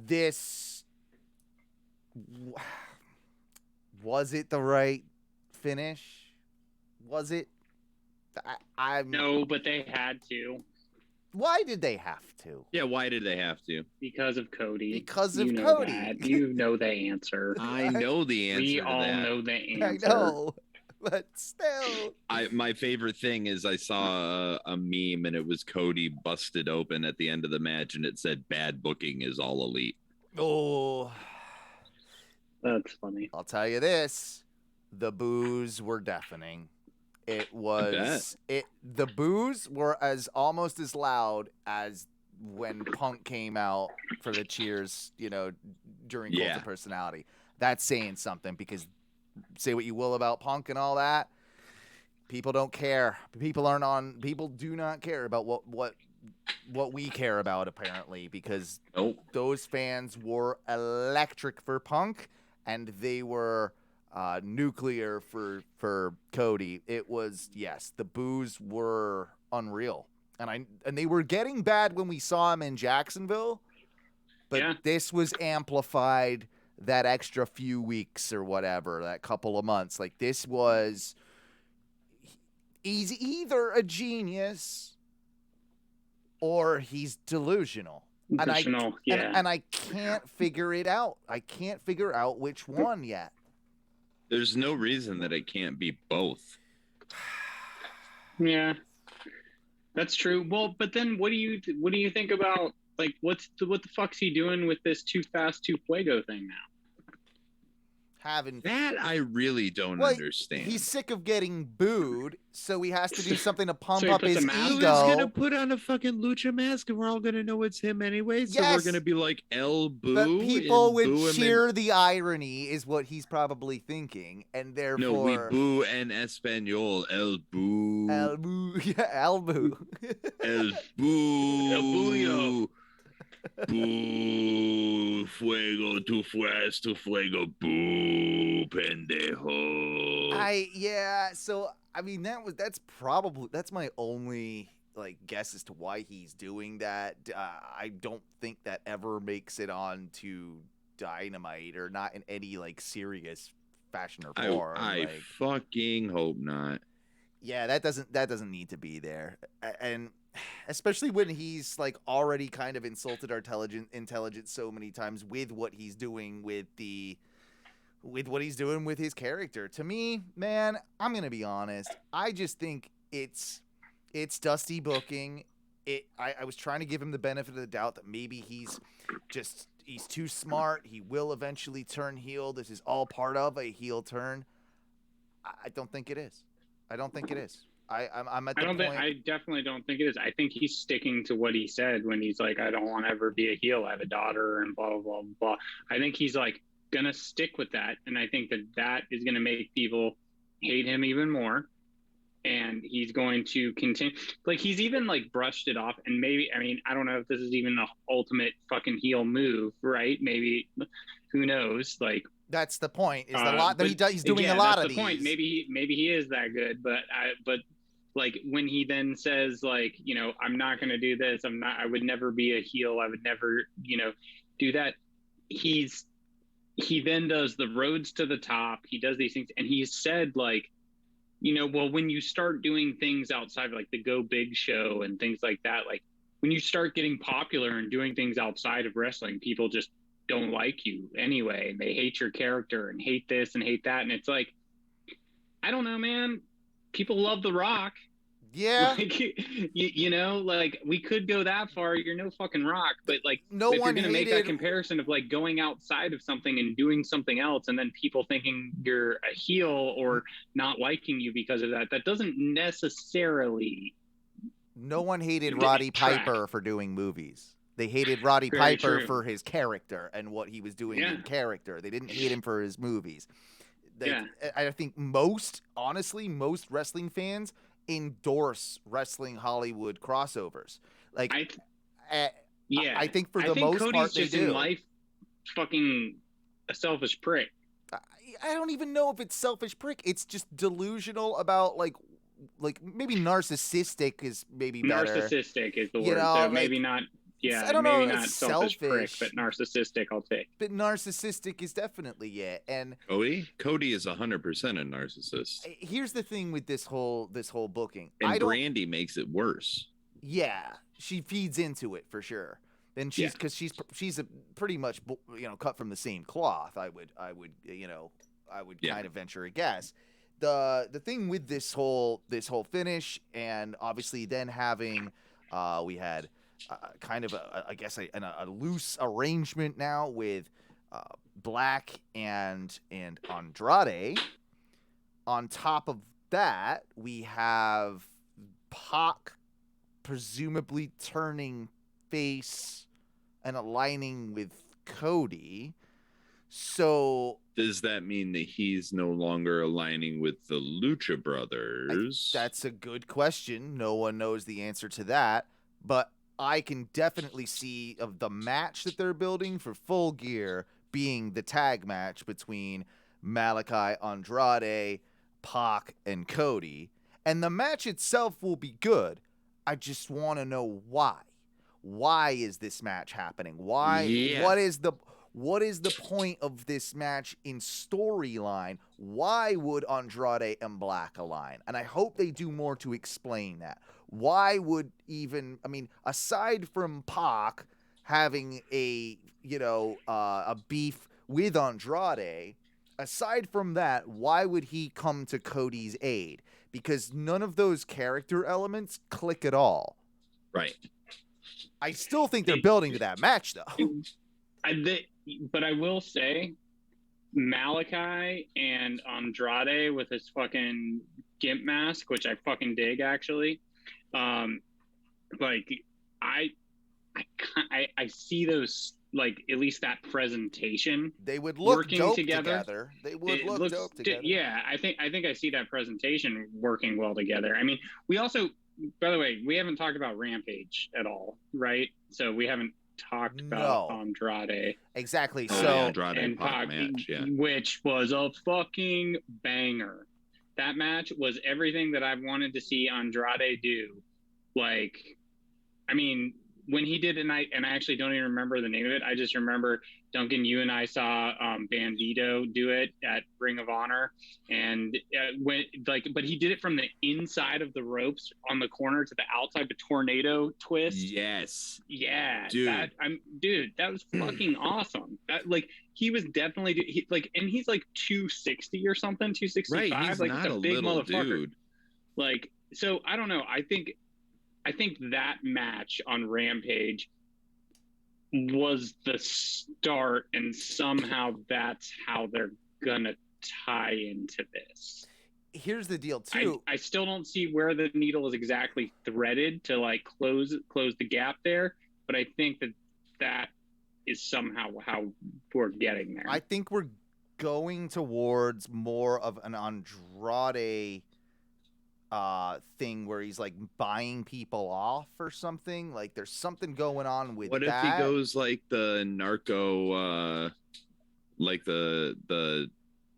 This was it the right finish? Was it? No, but they had to. Why did they have to? Yeah, why did they have to? Because of Cody. Because of Cody. You know the answer. I know the answer. We all know the answer. I know. But still, my favorite thing is I saw a meme and it was Cody busted open at the end of the match and it said "bad booking is all elite." Oh, that's funny. I'll tell you this: the boos were deafening. It was the boos were almost as loud as when Punk came out for the cheers. During Cult of Personality. That's saying something, because say what you will about Punk and all that, people don't care. People do not care about what we care about, apparently, because those fans were electric for Punk and they were nuclear for Cody. It was, the boos were unreal. And they were getting bad when we saw him in Jacksonville, but this was amplified that extra few weeks or whatever, that couple of months. Like, this was, he's either a genius or he's delusional. And I can't figure it out. I can't figure out which one yet. There's no reason that it can't be both. Yeah, that's true. Well, but then what do you think about, like, what the fuck's he doing with this Too Fast, Too Fuego thing now? having that I really don't understand. He's sick of getting booed, so he has to do something to pump So he up puts his a mask ego. He's gonna put on a fucking lucha mask, and we're all gonna know it's him anyway. So we're gonna be like El Boo. But people would boo cheer the irony, is what he's probably thinking, and therefore. No, we boo en español. El Boo. El Boo. Yeah, El Boo. El Boo. El Boo. Boo, fuego, tu fuego, boo, pendejo. So I mean that's my only like guess as to why he's doing that. I don't think that ever makes it on to Dynamite, or not in any like serious fashion or form. I fucking hope not. Yeah, that doesn't need to be there, and especially when he's like already kind of insulted our intelligence so many times with what he's doing with what he's doing with his character. To me, man, I'm gonna be honest. I just think it's Dusty booking. I was trying to give him the benefit of the doubt that maybe he's too smart. He will eventually turn heel. This is all part of a heel turn. I don't think it is. I'm at the point. I definitely don't think it is. I think he's sticking to what he said when he's like, I don't want to ever be a heel. I have a daughter and blah, blah, blah, blah. I think he's like going to stick with that. And I think that is going to make people hate him even more. And he's going to continue. Like, he's even like brushed it off. And maybe, I mean, I don't know if this is even the ultimate fucking heel move, right? Maybe, who knows? Like, that's the point. Is the lot that he does? He's doing a lot of these. That's the point. Maybe he is that good, but like when he then says like, you know, I'm not going to do this. I would never be a heel. I would never, you know, do that. He then does the roads to the top. He does these things, and he said like, you know, well, when you start doing things outside, like the Go Big show and things like that, like when you start getting popular and doing things outside of wrestling, people just don't like you anyway, and they hate your character and hate this and hate that. And it's like, I don't know, man, people love The Rock. Yeah. Like, you know, like we could go that far. You're no fucking Rock, but like, no if one you're going to make that comparison of like going outside of something and doing something else, and then people thinking you're a heel or not liking you because of that, that doesn't necessarily. No one hated Roddy Piper for doing movies. They hated Roddy Piper for his character and what he was doing in character. They didn't hate him for his movies. I think most wrestling fans endorse wrestling Hollywood crossovers. Like, I think for the most Cody's part they just do. In life, fucking a selfish prick. I don't even know if it's selfish prick. It's just delusional about like maybe narcissistic is maybe better. Narcissistic is the word. You know, so maybe not. Yeah, I don't maybe know, not selfish prick, but narcissistic I'll take. But narcissistic is definitely and Cody is 100% a narcissist. Here's the thing with this whole booking. And Brandy makes it worse. Yeah, she feeds into it for sure. Then because she's a pretty much, you know, cut from the same cloth. I would kind of venture a guess. The thing with this whole finish, and obviously then having we had kind of a loose arrangement now with Black and Andrade. On top of that, we have Pac presumably turning face and aligning with Cody. So does that mean that he's no longer aligning with the Lucha Brothers? That's a good question. No one knows the answer to that, but I can definitely see of the match that they're building for Full Gear being the tag match between Malachi, Andrade, Pac, and Cody. And the match itself will be good. I just want to know why. Why is this match happening? Why? Yeah. What is the point of this match in storyline? Why would Andrade and Black align? And I hope they do more to explain that. Why would aside from Pac having a beef with Andrade, aside from that, why would he come to Cody's aid? Because none of those character elements click at all. Right. I still think they're building to that match, though. But I will say, Malachi and Andrade with his fucking gimp mask, which I fucking dig actually. Like I see those, like, at least that presentation. They would look working dope together. They would look dope together. Yeah, I think I see that presentation working well together. I mean, we also, by the way, we haven't talked about Rampage at all, right? So we haven't talked about Andrade. Exactly. Oh, So Andrade and Pac match, yeah. Which was a fucking banger. That match was everything that I've wanted to see Andrade do. Like, I mean, when he did it, and I actually don't even remember the name of it. I just remember, Duncan, you and I saw Bandito do it at Ring of Honor, and but he did it from the inside of the ropes on the corner to the outside, the tornado twist. Yes. Yeah, dude. That was fucking awesome. That, like, he was definitely and he's like 260 or something, 265. Right, he's like, not a a big little motherfucker. dude. Like, so I don't know. I think that match on Rampage was the start, and somehow that's how they're gonna tie into this. Here's the deal too. I still don't see where the needle is exactly threaded to, like, close the gap there, but I think that is somehow how we're getting there. I think we're going towards more of an Andrade thing where he's like buying people off or something. Like, there's something going on with what that. If he goes like the narco, like the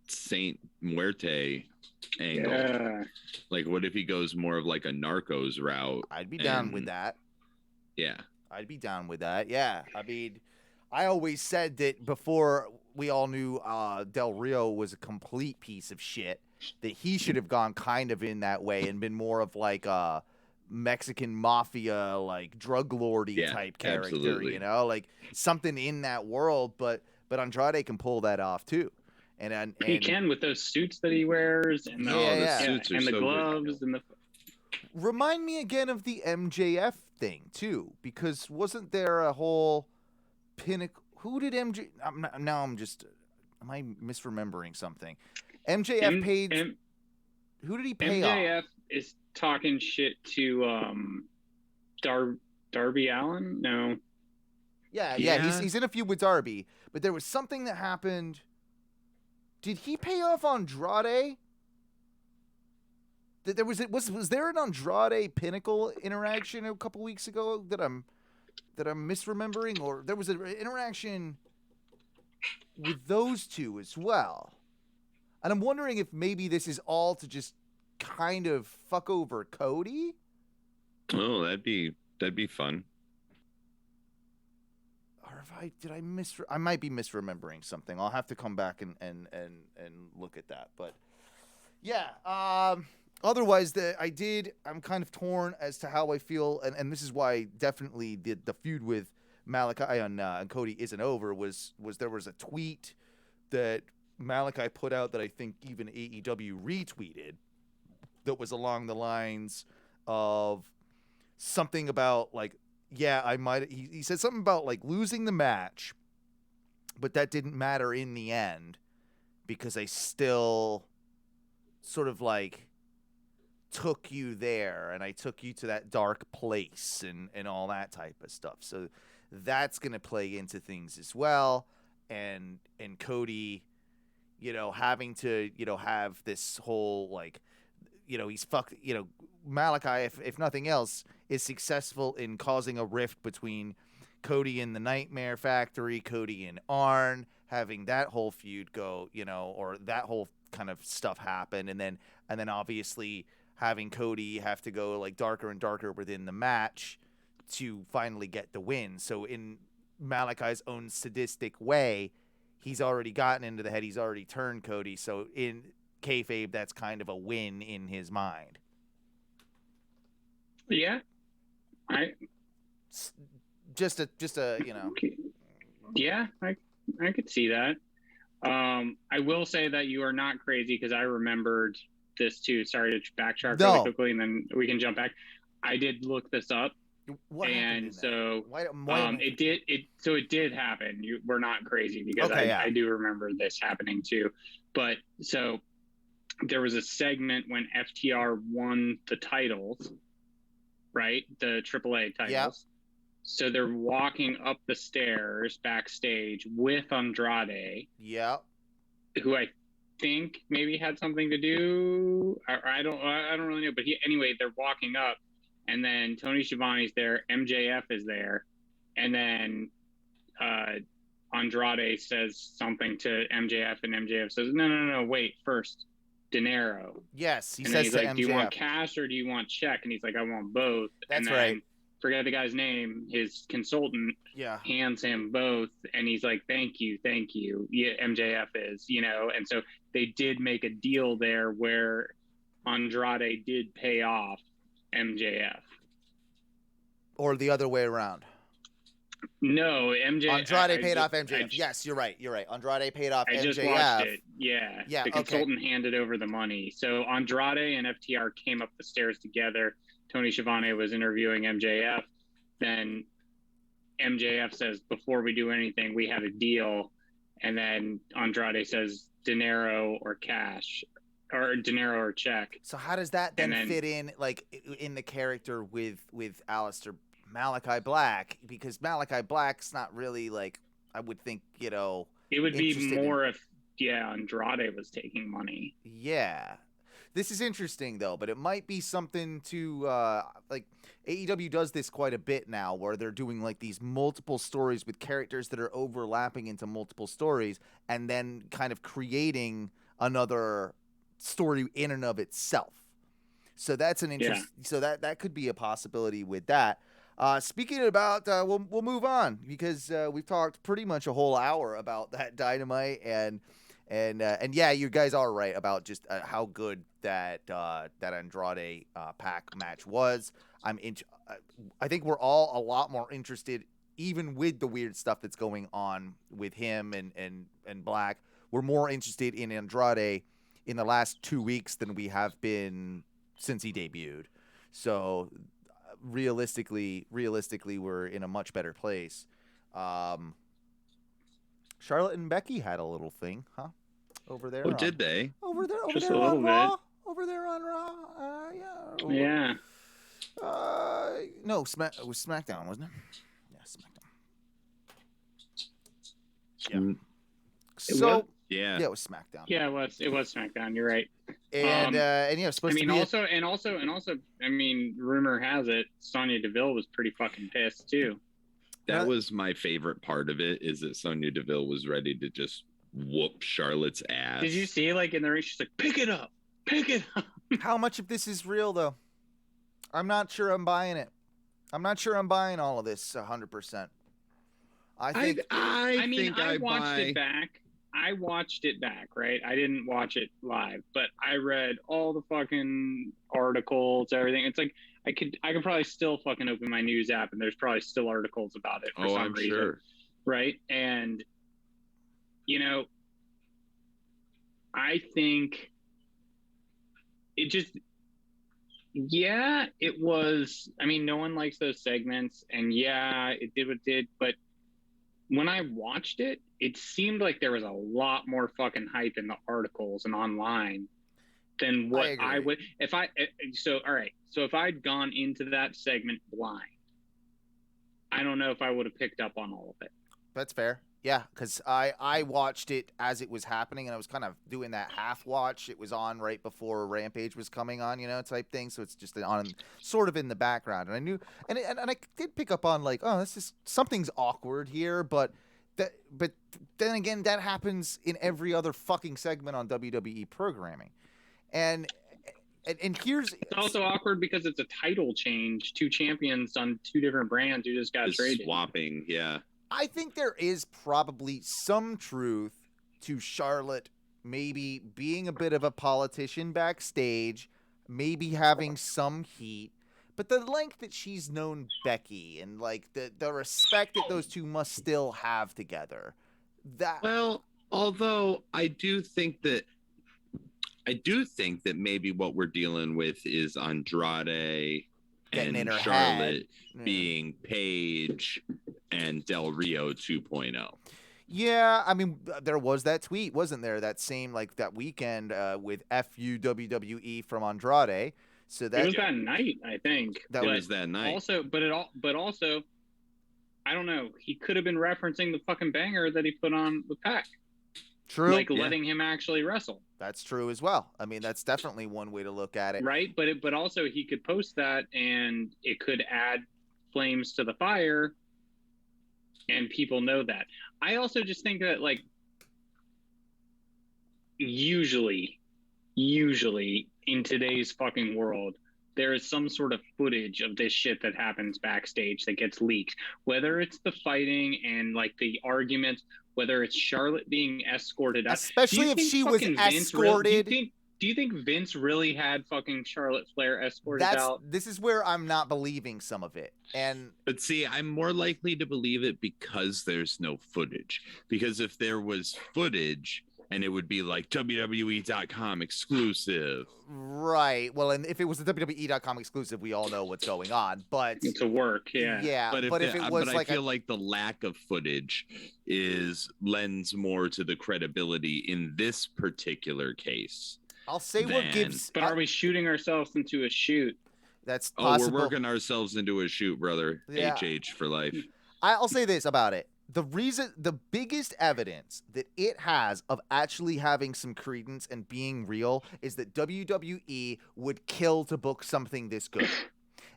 Saint Muerte angle? Yeah. Like, what if he goes more of like a Narcos route? I'd be down with that. Yeah. I'd be down with that. Yeah. I mean, I always said that before we all knew Del Rio was a complete piece of shit, that he should have gone kind of in that way and been more of like a Mexican mafia, like drug lordy type character, absolutely. You know, like something in that world. But Andrade can pull that off too, and he can with those suits that he wears and the suits and are the so gloves good. and the. Remind me again of the MJF thing too, because wasn't there a whole pinnacle? Who did MJ? Am I misremembering something? MJF paid. Who did he pay MJF off? is talking shit to Darby Allin. No. Yeah. He's in a feud with Darby, but there was something that happened. Did he pay off Andrade? Was there an Andrade Pinnacle interaction a couple weeks ago that I'm misremembering, or there was an interaction with those two as well? And I'm wondering if maybe this is all to just kind of fuck over Cody. Oh, that'd be fun. Or I might be misremembering something. I'll have to come back and look at that. But yeah, otherwise I'm kind of torn as to how I feel, and this is why definitely the feud with Malachi and Cody isn't over. Was there was a tweet that Malachi put out that I think even AEW retweeted that was along the lines of something about like, he said something about like losing the match, but that didn't matter in the end because I still sort of like took you there and I took you to that dark place and all that type of stuff. So that's going to play into things as well. And Cody, you know, having to, you know, have this whole, like, you know, he's fucked, you know, Malachi, if nothing else, is successful in causing a rift between Cody and the Nightmare Factory, Cody and Arn, having that whole feud go, you know, or that whole kind of stuff happen. And then obviously having Cody have to go like darker and darker within the match to finally get the win. So in Malachi's own sadistic way, he's already gotten into the head. He's already turned Cody. So in kayfabe, that's kind of a win in his mind. Yeah, just a you know. Yeah, I could see that. I will say that you are not crazy because I remembered this too. Sorry to backtrack really quickly, and then we can jump back. I did look this up. What and so why it did happen. We're not crazy, because I do remember this happening too. But so there was a segment when FTR won the titles, right? The AAA titles. Yep. So they're walking up the stairs backstage with Andrade. Yep. Who I think maybe had something to do. I don't really know. But anyway, they're walking up, and then Tony Schiavone's there. MJF is there, and then Andrade says something to MJF, and MJF says, "No, wait, first, dinero." Yes, he says he's like, MJF. "Do you want cash or do you want check?" And he's like, "I want both." That's and then, right. Forget the guy's name. His consultant hands him both, and he's like, "Thank you." Yeah, MJF is, and so they did make a deal there where Andrade did pay off MJF, or the other way around. No, Andrade paid off MJF. Yes, you're right. Andrade paid off MJF. I just watched it. Yeah. The consultant handed over the money. So Andrade and FTR came up the stairs together. Tony Schiavone was interviewing MJF. Then MJF says, "Before we do anything, we have a deal." And then Andrade says, "Dinero or cash," or "Dinero or check." So how does that then fit in, like, in the character with Malachi Black? Because Malachi Black's not really, like, I would think, it would be more if Andrade was taking money. Yeah. This is interesting, though, but it might be something to, like, AEW does this quite a bit now, where they're doing, like, these multiple stories with characters that are overlapping into multiple stories, and then kind of creating another story in and of itself. So that's an interest. Yeah. So that could be a possibility with that. Speaking about, we'll move on, because we've talked pretty much a whole hour about that Dynamite, and yeah, you guys are right about just how good that Andrade Pac match was. I think we're all a lot more interested, even with the weird stuff that's going on with him and Black. We're more interested in Andrade in the last 2 weeks than we have been since he debuted. So realistically, we're in a much better place. Charlotte and Becky had a little thing, huh? Over there. Oh, did they? Over there Just on Raw. Bit. Over there on Raw. Yeah. No, it was SmackDown, wasn't it? Yeah, SmackDown. Yeah. Yeah, it was SmackDown. Yeah, it was SmackDown. You're right. And supposed to be. Also, I mean, rumor has it Sonya Deville was pretty fucking pissed too. That was my favorite part of it, is that Sonya Deville was ready to just whoop Charlotte's ass. Did you see, like, in the ring, she's like, pick it up. How much of this is real, though? I'm not sure I'm buying it. I'm not sure I'm buying all of this 100%. I watched it back, right? I didn't watch it live, but I read all the fucking articles, everything. It's like I could probably still fucking open my news app, and there's probably still articles about it for some reason. Sure. Right? And I think it just, it was, I mean, no one likes those segments, and it did what it did, but when I watched it, it seemed like there was a lot more fucking hype in the articles and online than what I would, so if I'd gone into that segment blind, I don't know if I would have picked up on all of it. That's fair. Yeah, because I watched it as it was happening, and I was kind of doing that half watch. It was on right before Rampage was coming on, type thing. So it's just on sort of in the background. And I knew, and I did pick up on, like, oh, this is something's awkward here, but then again, that happens in every other fucking segment on WWE programming. And here's, it's also awkward because it's a title change, 2 champions on 2 different brands who just got traded. Swapping, yeah. I think there is probably some truth to Charlotte maybe being a bit of a politician backstage, maybe having some heat, but the length that she's known Becky and, like, the respect that those two must still have together. Well, although I do think that maybe what we're dealing with is Andrade getting in and her Charlotte head. being Paige and Del Rio 2.0. Yeah, I mean, there was that tweet, wasn't there? That same, like, that weekend with FU WWE from Andrade. So that it was that night, I think. It was that night. Also, but also, I don't know. He could have been referencing the fucking banger that he put on with Pac. True. Like letting him actually wrestle. That's true as well. I mean, that's definitely one way to look at it. Right, but also he could post that, and it could add flames to the fire, and people know that. I also just think that, like, usually in today's fucking world, there is some sort of footage of this shit that happens backstage that gets leaked, whether it's the fighting and like the arguments, whether it's Charlotte being escorted out, especially if she was escorted. Do you think Vince really had fucking Charlotte Flair escorted out? This is where I'm not believing some of it. But see, I'm more likely to believe it because there's no footage. Because if there was footage, and it would be like WWE.com exclusive. Right. Well, and if it was a WWE.com exclusive, we all know what's going on. But it's a work, yeah. Yeah. But if it was like, I feel like the lack of footage lends more to the credibility in this particular case. I'll say what gives. But are we shooting ourselves into a shoot? That's possible. We're working ourselves into a shoot, brother. Yeah. HH for life. I'll say this about it. The biggest evidence that it has of actually having some credence and being real is that WWE would kill to book something this good.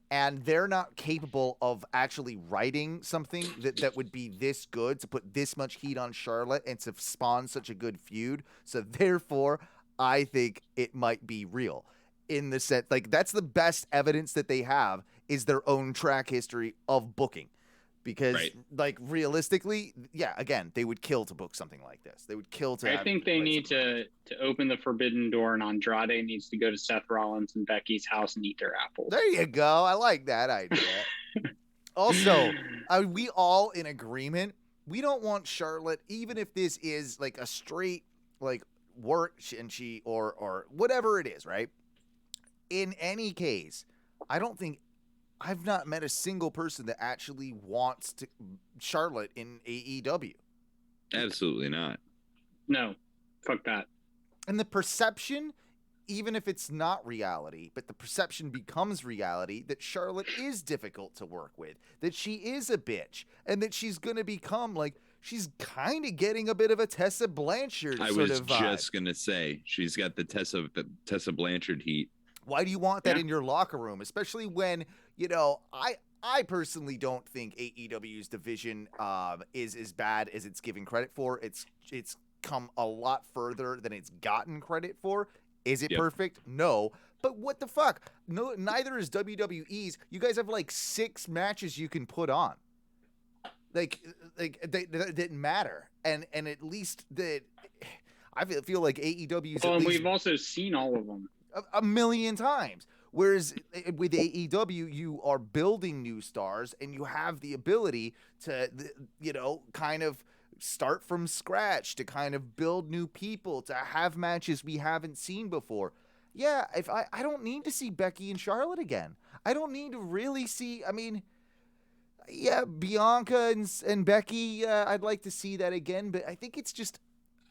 And they're not capable of actually writing something that would be this good, to put this much heat on Charlotte and to spawn such a good feud. So therefore, I think it might be real. In the sense, like, that's the best evidence that they have is their own track history of booking. Because, like, realistically, yeah, again, they would kill to book something like this. They would kill to. I think they need to open the forbidden door, and Andrade needs to go to Seth Rollins and Becky's house and eat their apples. There you go. I like that idea. Also, are we all in agreement? We don't want Charlotte, even if this is like a straight, like, work and she or whatever it is, right? In any case, I've not met a single person that actually wants to Charlotte in AEW. Absolutely not. No, fuck that. And the perception, even if it's not reality, but the perception becomes reality that Charlotte is difficult to work with, that she is a bitch, and that she's going to become like, she's kind of getting a bit of a Tessa Blanchard sort of vibe. I was just going to say, she's got the Tessa Blanchard heat. Why do you want that in your locker room? Especially when, you know, I personally don't think AEW's division is as bad as it's giving credit for. It's come a lot further than it's gotten credit for. Is it perfect? No. But what the fuck? No, neither is WWE's. You guys have like 6 matches you can put on. Like they didn't matter. And at least that I feel like AEW's. Well, and we've also seen all of them a million times. Whereas with AEW, you are building new stars and you have the ability to, you know, kind of start from scratch, to kind of build new people, to have matches we haven't seen before. Yeah, if I don't need to see Becky and Charlotte again. I don't need to really see, I mean, yeah, Bianca and Becky, I'd like to see that again, but I think it's just,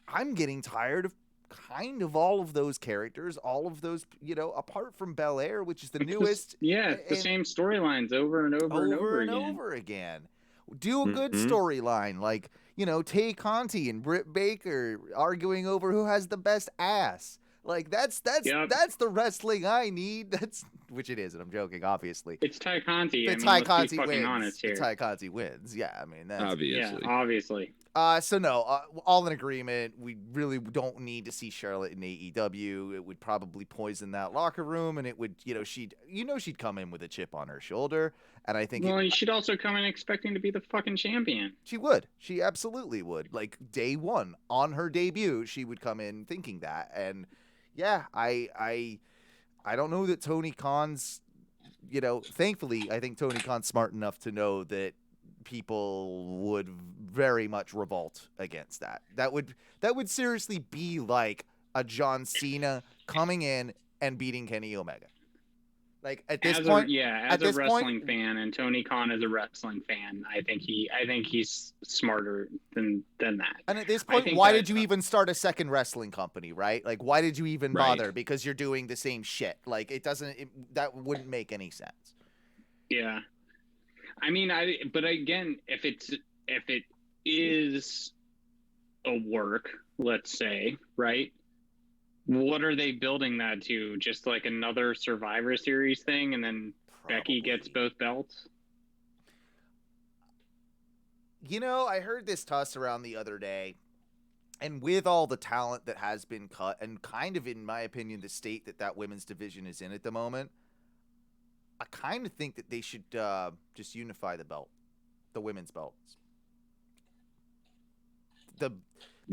I'm getting tired of kind of all of those characters, all of those, you know, apart from Belair, which is the newest. Yeah, it's the same storylines over and over again. Do a good storyline, like, you know, Tay Conti and Britt Baker arguing over who has the best ass. Like, that's the wrestling I need. Which it is, and I'm joking, obviously. It's Tay Conti. Tay Conti wins. Tay Conti wins. Yeah, I mean, that's obviously. Yeah, obviously. So no, all in agreement. We really don't need to see Charlotte in AEW. It would probably poison that locker room, and it would, she'd come in with a chip on her shoulder, and I think. Well, she'd also come in expecting to be the fucking champion. She would. She absolutely would. Like day one on her debut, she would come in thinking that, and yeah, I don't know that Tony Khan's, thankfully, I think Tony Khan's smart enough to know that people would very much revolt against that. That would seriously be like a John Cena coming in and beating Kenny Omega. Like at this point, as a wrestling fan, and Tony Khan is a wrestling fan, I think he's smarter than that. And at this point, why did you even start a second wrestling company, right? Like, why did you even bother? Because you're doing the same shit. Like, that wouldn't make any sense. Yeah, I mean, but again, if it is a work, let's say, right? What are they building that to? Just like another Survivor Series thing, and then Becky gets both belts? You know, I heard this toss around the other day, and with all the talent that has been cut, and kind of, in my opinion, the state that women's division is in at the moment, I kind of think that they should just unify the women's belts. The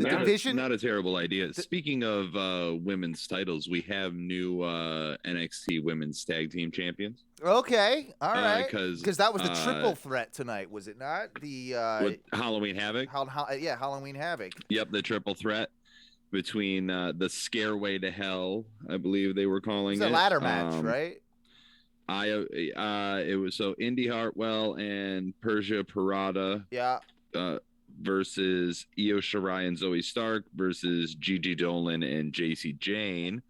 division, not a terrible idea. Speaking of women's titles, we have new NXT Women's Tag Team Champions. Okay, all right. Because that was the triple threat tonight, was it not? The Halloween Havoc. Halloween Havoc. Yep, the triple threat between the Scareway to Hell, I believe they were calling it. It was a ladder match, right? It was Indy Hartwell and Persia Parada. Yeah. Versus Io Shirai and Zoe Stark versus Gigi Dolan and JC Jane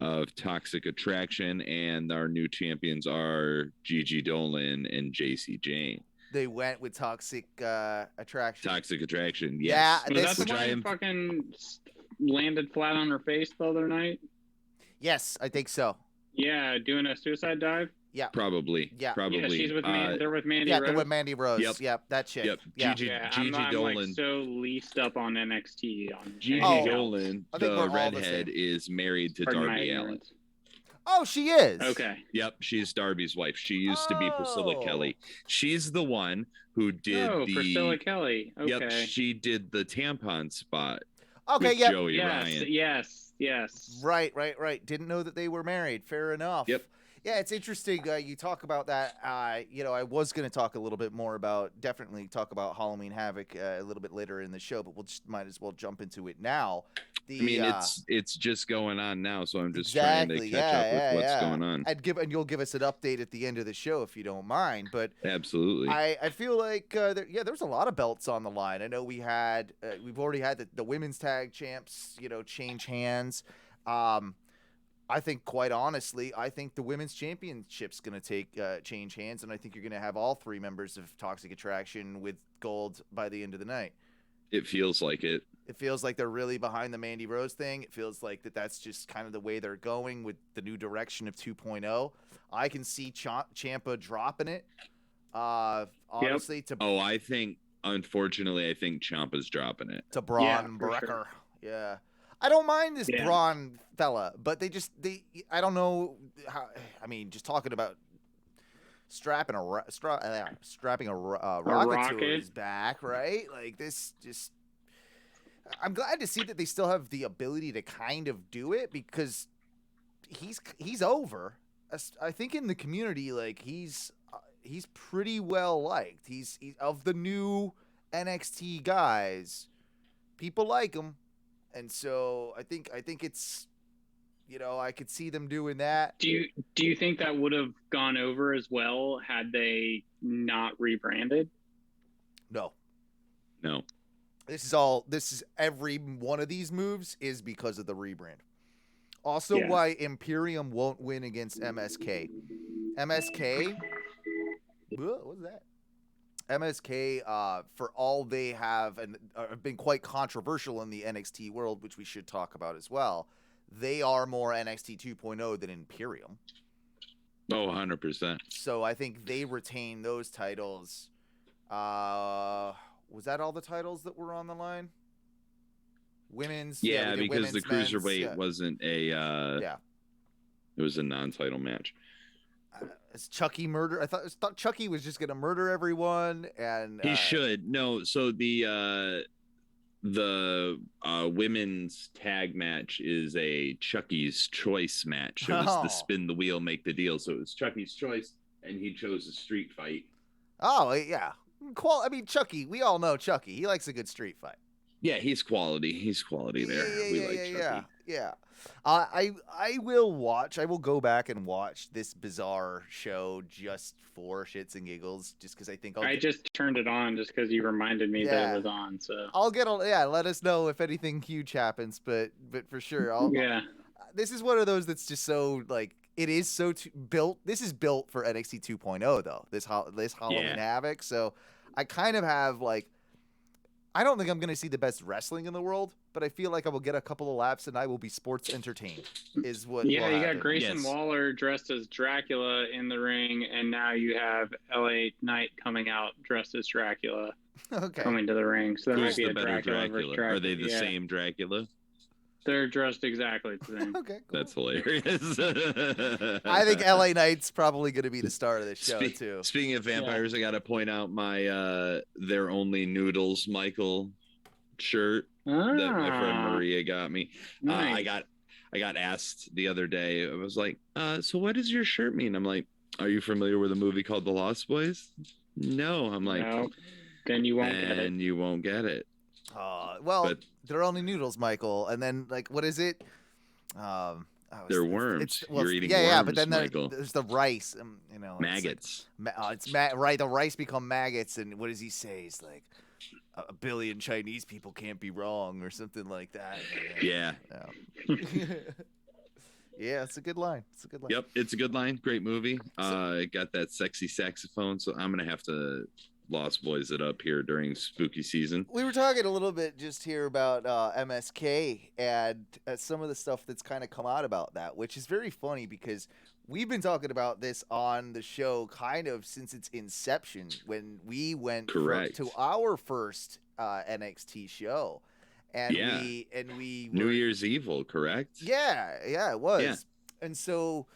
of Toxic Attraction, and our new champions are Gigi Dolan and JC Jane. They went with Toxic Attraction. Toxic Attraction, yes. Yeah, that's the one who fucking landed flat on her face the other night. Yes, I think so. Yeah, doing a suicide dive. Yeah, probably. Yeah, she's with they're with Mandy Rose. Yeah, they're with Mandy Rose. Yep, that chick. Yep. Gigi I'm Dolan. Like so leased up on NXT. Gigi Dolan, the redhead, is married to Darby Allin. Oh, she is. Okay. Yep, she's Darby's wife. She used to be Priscilla Kelly. She's the one who did Priscilla Kelly. Okay. Yep, she did the tampon spot. Okay. With Joey Ryan. Yes. Right. Didn't know that they were married. Fair enough. Yep. Yeah, it's interesting. You talk about that. I was going to talk a little bit more definitely talk about Halloween Havoc a little bit later in the show, but might as well jump into it now. It's just going on now, so I'm just trying to catch up with what's going on. And you'll give us an update at the end of the show if you don't mind. But absolutely, I feel like there's a lot of belts on the line. I know we've already had the women's tag champs, change hands. I think, quite honestly, the women's championship's going to change hands, and I think you're going to have all three members of Toxic Attraction with gold by the end of the night. It feels like it. It feels like they're really behind the Mandy Rose thing. It feels like that's just kind of the way they're going with the new direction of 2.0. I can see Ciampa dropping it. Honestly, unfortunately, I think Ciampa's dropping it to Braun Breaker. Sure. Yeah. I don't mind this Braun fella, but I don't know how. I mean, just talking about strapping a rocket to his back, right? Like this, just. I'm glad to see that they still have the ability to kind of do it because he's over. I think in the community, like he's pretty well liked. He's of the new NXT guys. People like him. And so I think it's, I could see them doing that. Do you think that would have gone over as well had they not rebranded? No. This is every one of these moves is because of the rebrand. Also, why Imperium won't win against MSK. What was that? MSK, for all they have and have been quite controversial in the NXT world, which we should talk about as well, they are more NXT 2.0 than Imperium. Oh, 100%. So I think they retain those titles. Was that all the titles that were on the line? Women's? Yeah, because the Cruiserweight wasn't a... It was a non-title match. Is Chucky murder? I thought Chucky was just gonna murder everyone, and he should. No, so the women's tag match is a Chucky's Choice match. It was the spin the wheel, make the deal. So it was Chucky's Choice, and he chose a street fight. Oh yeah, Chucky. We all know Chucky. He likes a good street fight. Yeah, he's quality. He's quality there. We like Chucky. Yeah. I will watch. I will go back and watch this bizarre show just for shits and giggles, just because I think I just turned it on just because you reminded me that it was on. So I'll get on. Yeah, let us know if anything huge happens, but for sure, this is one of those that's just so like it is so built. This is built for NXT 2.0 though. This Halloween Havoc. So I kind of have like. I don't think I'm going to see the best wrestling in the world, but I feel like I will get a couple of laps and I will be sports entertained. Is what? Yeah, you happen. got Grayson Waller dressed as Dracula in the ring, and now you have LA Knight coming out dressed as Dracula, coming to the ring. So that might be a Dracula versus Dracula. Are they the same Dracula? They're dressed exactly the same. Okay, cool. That's hilarious. I think LA Knight's probably going to be the star of this show too. Speaking of vampires, I got to point out my "They're Only Noodles" Michael shirt that my friend Maria got me. Nice. I got asked the other day. I was like, "So what does your shirt mean?" I'm like, "Are you familiar with a movie called The Lost Boys?" No. I'm like, "No." Then you won't get it. And you won't get it. But they're only noodles, Michael. And then, like, what is it? They're worms. You're eating worms, yeah, but then Michael. there's the rice. Maggots. It's right. The rice become maggots. And what does he say? He's like, a billion Chinese people can't be wrong or something like that. Yeah. Yeah, it's a good line. Yep, it's a good line. Great movie. It got that sexy saxophone, so I'm going to have to Lost Boys it up here during spooky season. We were talking a little bit just here about MSK and some of the stuff that's kind of come out about that, which is very funny because we've been talking about this on the show kind of since its inception when we went to our first NXT show. And we New Year's Evil, correct? Yeah, it was. Yeah. And so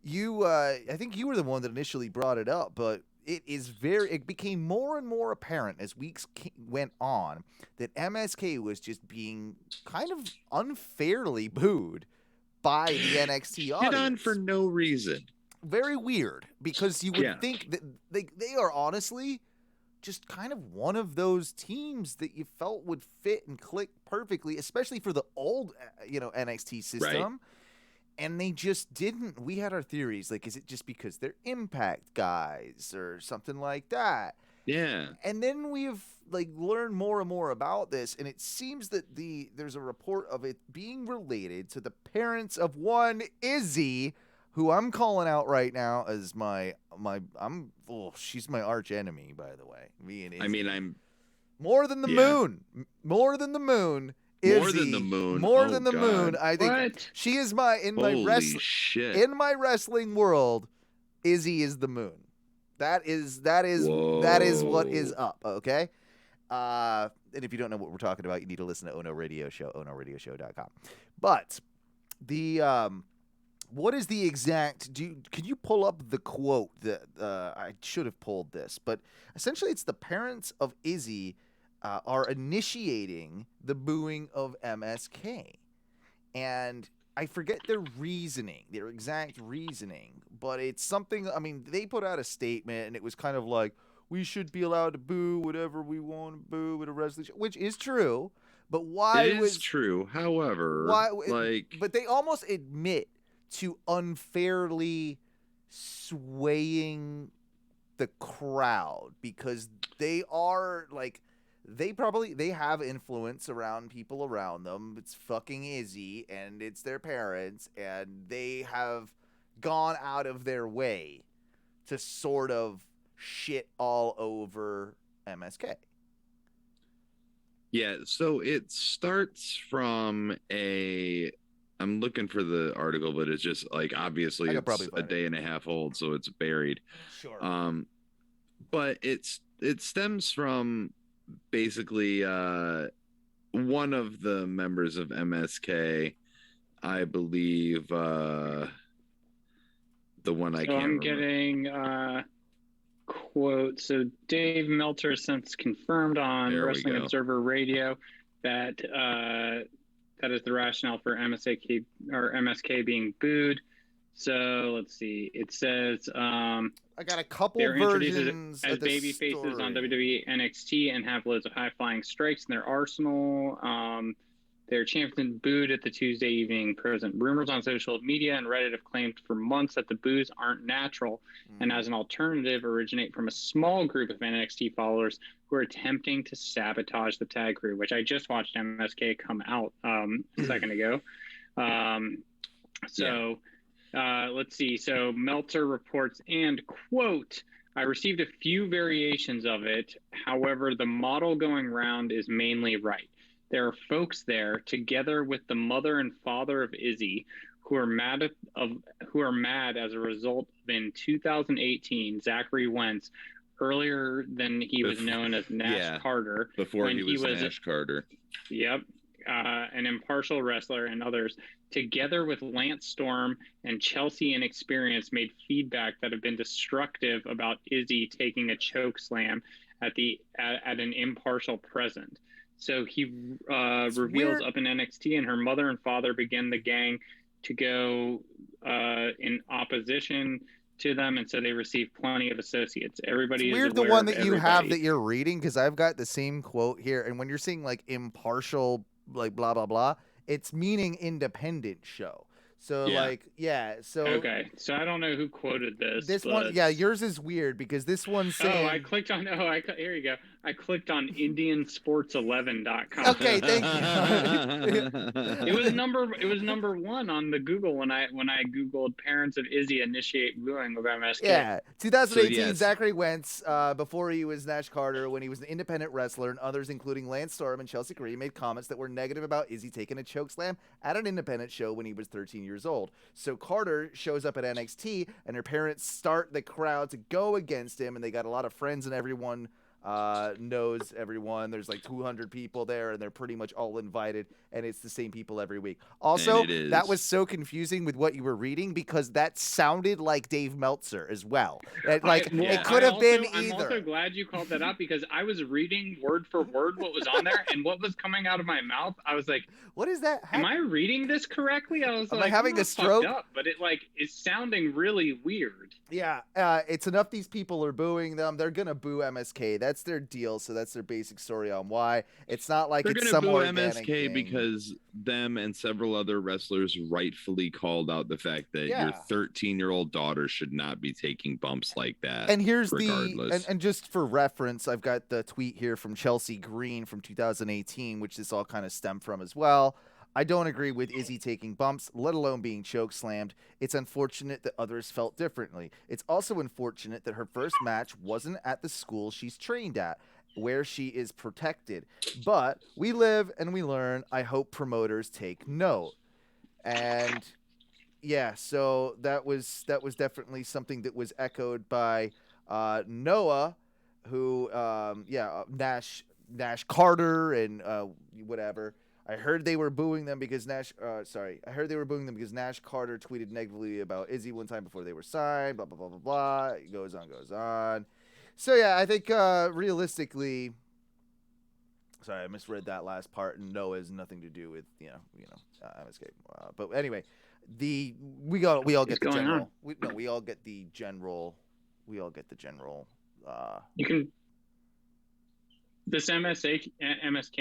you I think you were the one that initially brought it up, but it became more and more apparent as weeks went on that MSK was just being kind of unfairly booed by the NXT audience. Hit on for no reason. Very weird, because you would think that they are honestly just kind of one of those teams that you felt would fit and click perfectly, especially for the old, NXT system. Right. And they just didn't. We had our theories, like, is it just because they're Impact guys or something like that? Yeah. And then we've learned more and more about this, and it seems that there's a report of it being related to the parents of one Izzy, who I'm calling out right now as she's my arch enemy, by the way. Me and Izzy. I mean, I'm more than the moon. More than the moon. Izzy, more than the moon. More than the moon. I think she is in my wrestling world. Izzy is the moon. That is what is up. Okay. And if you don't know what we're talking about, you need to listen to Ohno Radio Show, OhnoRadioShow.com. But what is the exact? Can you pull up the quote that I should have pulled this? But essentially, it's the parents of Izzy. Are initiating the booing of MSK. And I forget their exact reasoning, but it's something, they put out a statement and it was kind of like, we should be allowed to boo whatever we want to boo at a wrestling show, which is true, but why it is true, however, but they almost admit to unfairly swaying the crowd because they are they have influence around people around them. It's fucking Izzy and it's their parents, and they have gone out of their way to sort of shit all over MSK. Yeah, so it starts from I'm looking for the article, but it's just obviously it's a day and a half old, so it's buried. Sure. But it stems from basically one of the members of MSK, I believe, the one I can't remember. Getting quote. So Dave Meltzer since confirmed on Wrestling Observer Radio that that is the rationale for MSK being booed. So let's see. It says I got a couple versions as baby faces on WWE NXT and have loads of high flying strikes in their arsenal. Their champion booed at the Tuesday evening present. Rumors on social media and Reddit have claimed for months that the boos aren't natural and as an alternative originate from a small group of NXT followers who are attempting to sabotage the tag crew, which I just watched MSK come out a second ago. Let's see. So Meltzer reports, and quote, I received a few variations of it. However, the model going round is mainly right. There are folks there, together with the mother and father of Izzy, who are mad as a result of in 2018 Zachary Wentz, earlier than he was known as Nash Carter, before he was Nash Carter. Yep, an impartial wrestler, and others, together with Lance Storm and Chelsea Inexperience, made feedback that have been destructive about Izzy taking a choke slam at an impartial present. So he reveals weird. Up in NXT, and her mother and father begin the gang to go in opposition to them, and so they receive plenty of associates. Everybody it's is weird aware the one of that you everybody. have that you're reading, because I've got the same quote here, and when you're saying like impartial, like blah blah blah, it's meaning independent show. So so okay, so I don't know who quoted this. This one, yours is weird because this one's saying. I clicked on. Here you go. I clicked on IndianSports11.com. Okay, thank you. It was number one on the Google when I Googled parents of Izzy initiate booing of MSK. Yeah, 2018 Zachary Wentz, before he was Nash Carter, when he was an independent wrestler, and others including Lance Storm and Chelsea Green made comments that were negative about Izzy taking a chokeslam at an independent show when he was 13 years old. So Carter shows up at NXT, and her parents start the crowd to go against him, and they got a lot of friends, and everyone knows everyone. There's like 200 people there, and they're pretty much all invited, and it's the same people every week. Also, that was so confusing with what you were reading because that sounded like Dave Meltzer as well. It could have been either. I'm also glad you called that out because I was reading word for word what was on there, and what was coming out of my mouth, I was like, what is that? Am I reading this correctly? I was Am like, I having a stroke? Up, but it is sounding really weird. Yeah, it's enough these people are booing them. They're going to boo MSK. That's their deal, so that's their basic story on why. It's not like it's some organic They're going to boo MSK thing. because them and several other wrestlers rightfully called out the fact that your 13-year-old daughter should not be taking bumps like that. And here's regardless. and just for reference, I've got the tweet here from Chelsea Green from 2018, which this all kind of stemmed from as well. I don't agree with Izzy taking bumps, let alone being chokeslammed. It's unfortunate that others felt differently. It's also unfortunate that her first match wasn't at the school she's trained at, where she is protected. But we live and we learn. I hope promoters take note. And yeah, so that was definitely something that was echoed by Noah, who Nash Carter and whatever. I heard they were booing them because Nash Carter tweeted negatively about Izzy one time before they were signed, blah, blah, blah, blah, blah. It goes on. So, yeah, I think realistically, sorry, I misread that last part, and Noah has nothing to do with, MSK. But anyway, we all get the general. We all get the general. You can. This MSK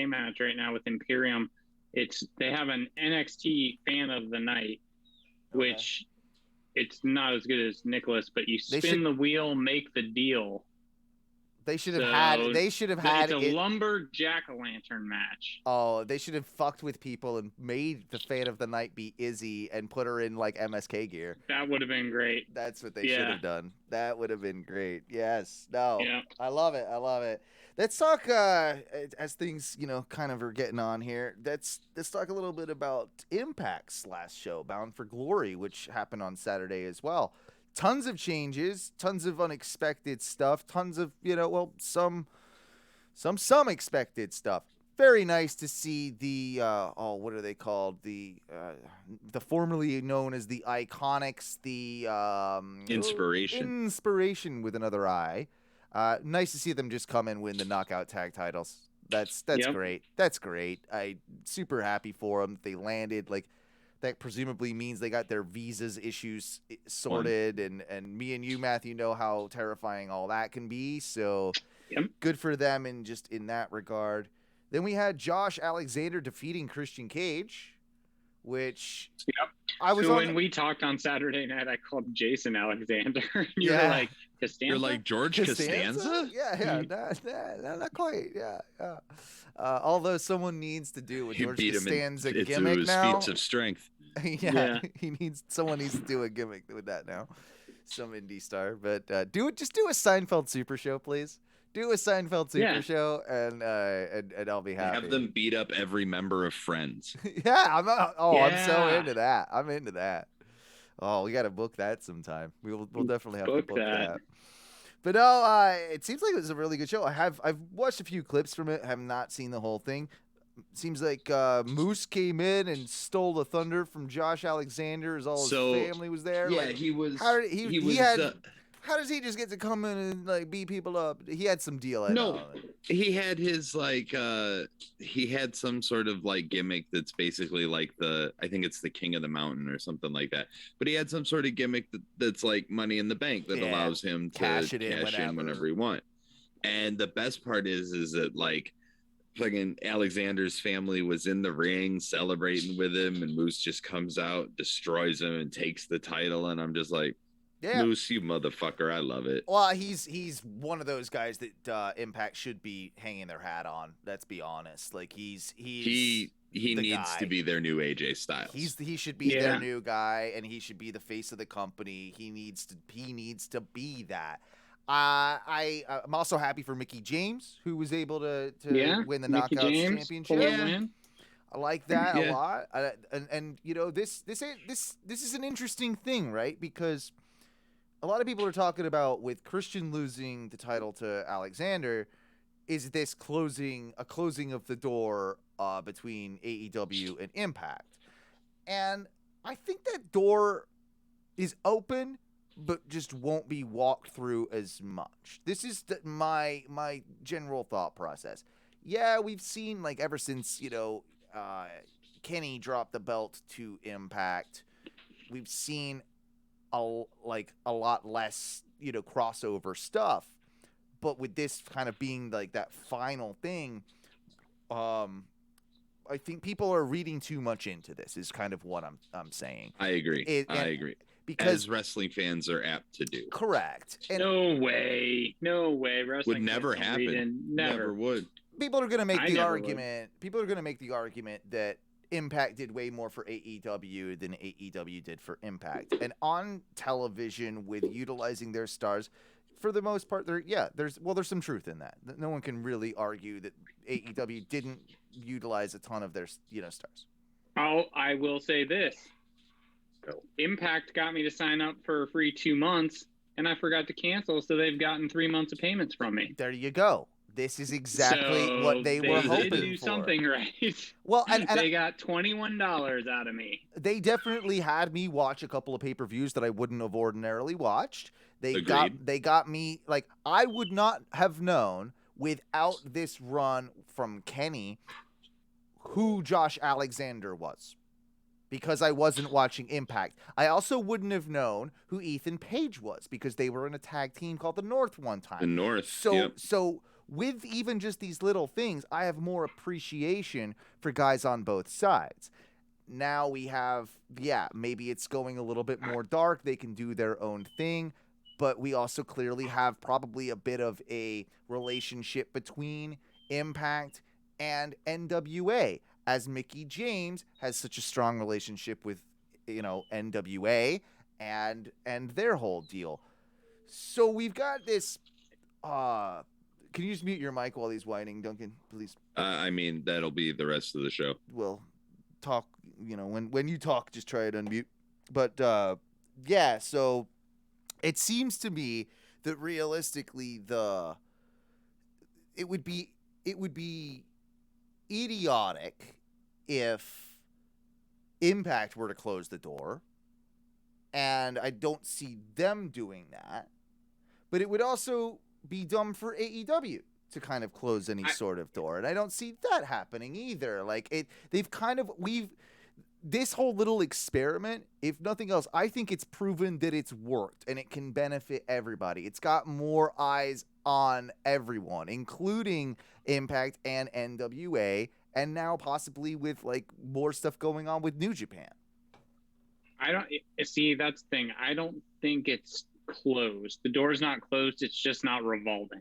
match right now with Imperium, they have an NXT fan of the night, which it's not as good as Nicholas, but you spin the wheel, make the deal. They should have had. It's a lumber jack-o'-lantern match. Oh, they should have fucked with people and made the fan of the night be Izzy and put her in like MSK gear. That would have been great. That's what they should have done. That would have been great. Yes. No. Yeah. I love it. Let's talk as things kind of are getting on here. Let's talk a little bit about Impact's last show, Bound for Glory, which happened on Saturday as well. Tons of changes, tons of unexpected stuff, tons of some expected stuff. Very nice to see the what are they called? The formerly known as the Iconics, the Inspiration with another I. Nice to see them just come and win the knockout tag titles. That's great. That's great. I'm super happy for them. They landed that presumably means they got their visas issues sorted, and me and you, Matthew, know how terrifying all that can be. So good for them in that regard. Then we had Josh Alexander defeating Christian Cage, which I was so when we talked on Saturday night, I called Jason Alexander. And you were like, Costanza? You're like, George Costanza? Yeah, not quite. Yeah. Although someone needs to do a George Costanza gimmick now. Feats of strength. Yeah, someone needs to do a gimmick with that now. Some indie star, but just do a Seinfeld Super Show, please. Do a Seinfeld Super Show, and I'll be happy. Have them beat up every member of Friends. I'm so into that. I'm into that. Oh, we got to book that sometime. We'll definitely have to book that. But no, it seems like it was a really good show. I've watched a few clips from it. Have not seen the whole thing. Seems like Moose came in and stole the thunder from Josh Alexander as all his family was there. Yeah, like, he was. How does he just get to come in and like beat people up? He had some deal. He had his he had some sort of like gimmick that's basically like I think it's the King of the Mountain or something like that. But he had some sort of gimmick that's like Money in the Bank that allows him to cash in whenever he wants. And the best part is that like fucking Alexander's family was in the ring celebrating with him, and Moose just comes out, destroys him, and takes the title. And I'm just like, Moose, you motherfucker, I love it. Well, he's one of those guys that Impact should be hanging their hat on. Let's be honest. Like he needs to be their new AJ Styles. He should be their new guy, and he should be the face of the company. He needs to be that. I'm also happy for Mickie James, who was able to win the Knockouts Championship. I like that a lot. And you know, this is an interesting thing, right? Because a lot of people are talking about with Christian losing the title to Alexander, is this closing of the door between AEW and Impact? And I think that door is open, but just won't be walked through as much. This is my general thought process. Yeah, we've seen, like, ever since, Kenny dropped the belt to Impact, we've seen a lot less, crossover stuff. But with this kind of being like that final thing, I think people are reading too much into this is kind of what I'm saying. I agree. I agree. Because as wrestling fans are apt to do. Correct. And no way. Wrestling would never happen. Never would. People are going to make the argument. People are going to make the argument that Impact did way more for AEW than AEW did for Impact. And on television, with utilizing their stars, for the most part, there's some truth in that. No one can really argue that AEW didn't utilize a ton of their stars. I will say this. Impact got me to sign up for a free 2 months, and I forgot to cancel, so they've gotten 3 months of payments from me. There you go. This is exactly what they were hoping for. They did something right. Well, and they got $21 out of me. They definitely had me watch a couple of pay-per-views that I wouldn't have ordinarily watched. They got me, like, I would not have known without this run from Kenny who Josh Alexander was, because I wasn't watching Impact. I also wouldn't have known who Ethan Page was, because they were in a tag team called the North one time. The North. So with even just these little things, I have more appreciation for guys on both sides. Now we have, maybe it's going a little bit more dark. They can do their own thing, but we also clearly have probably a bit of a relationship between Impact and NWA, as Mickie James has such a strong relationship with, NWA and their whole deal. So we've got this. Can you just mute your mic while he's whining, Duncan, please? I mean, that'll be the rest of the show. Well, talk. When you talk, just try it unmute. But so it seems to me that realistically, it would be idiotic if Impact were to close the door, and I don't see them doing that. But it would also be dumb for AEW to kind of close any sort of door, and I don't see that happening either. Like this whole little experiment, if nothing else, I think it's proven that it's worked and it can benefit everybody. It's got more eyes on everyone, including Impact and NWA, and now possibly with like more stuff going on with New Japan. I don't see, that's the thing. I don't think it's closed. The door's not closed. It's just not revolving.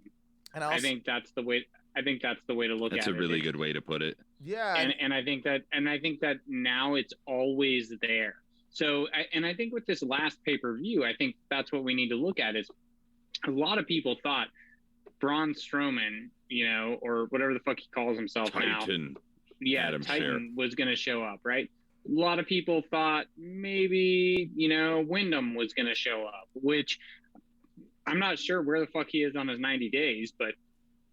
And I think that's the way. I think that's the way to look at it. That's a really good way to put it. Yeah. And I think that now it's always there. So, I think with this last pay-per-view, I think that's what we need to look at is a lot of people thought Braun Strowman, you know, or whatever the fuck he calls himself Titan. now. Yeah, Adam Titan was going to show up, right? A lot of people thought maybe, you know, Wyndham was going to show up, which I'm not sure where the fuck he is on his 90 days, but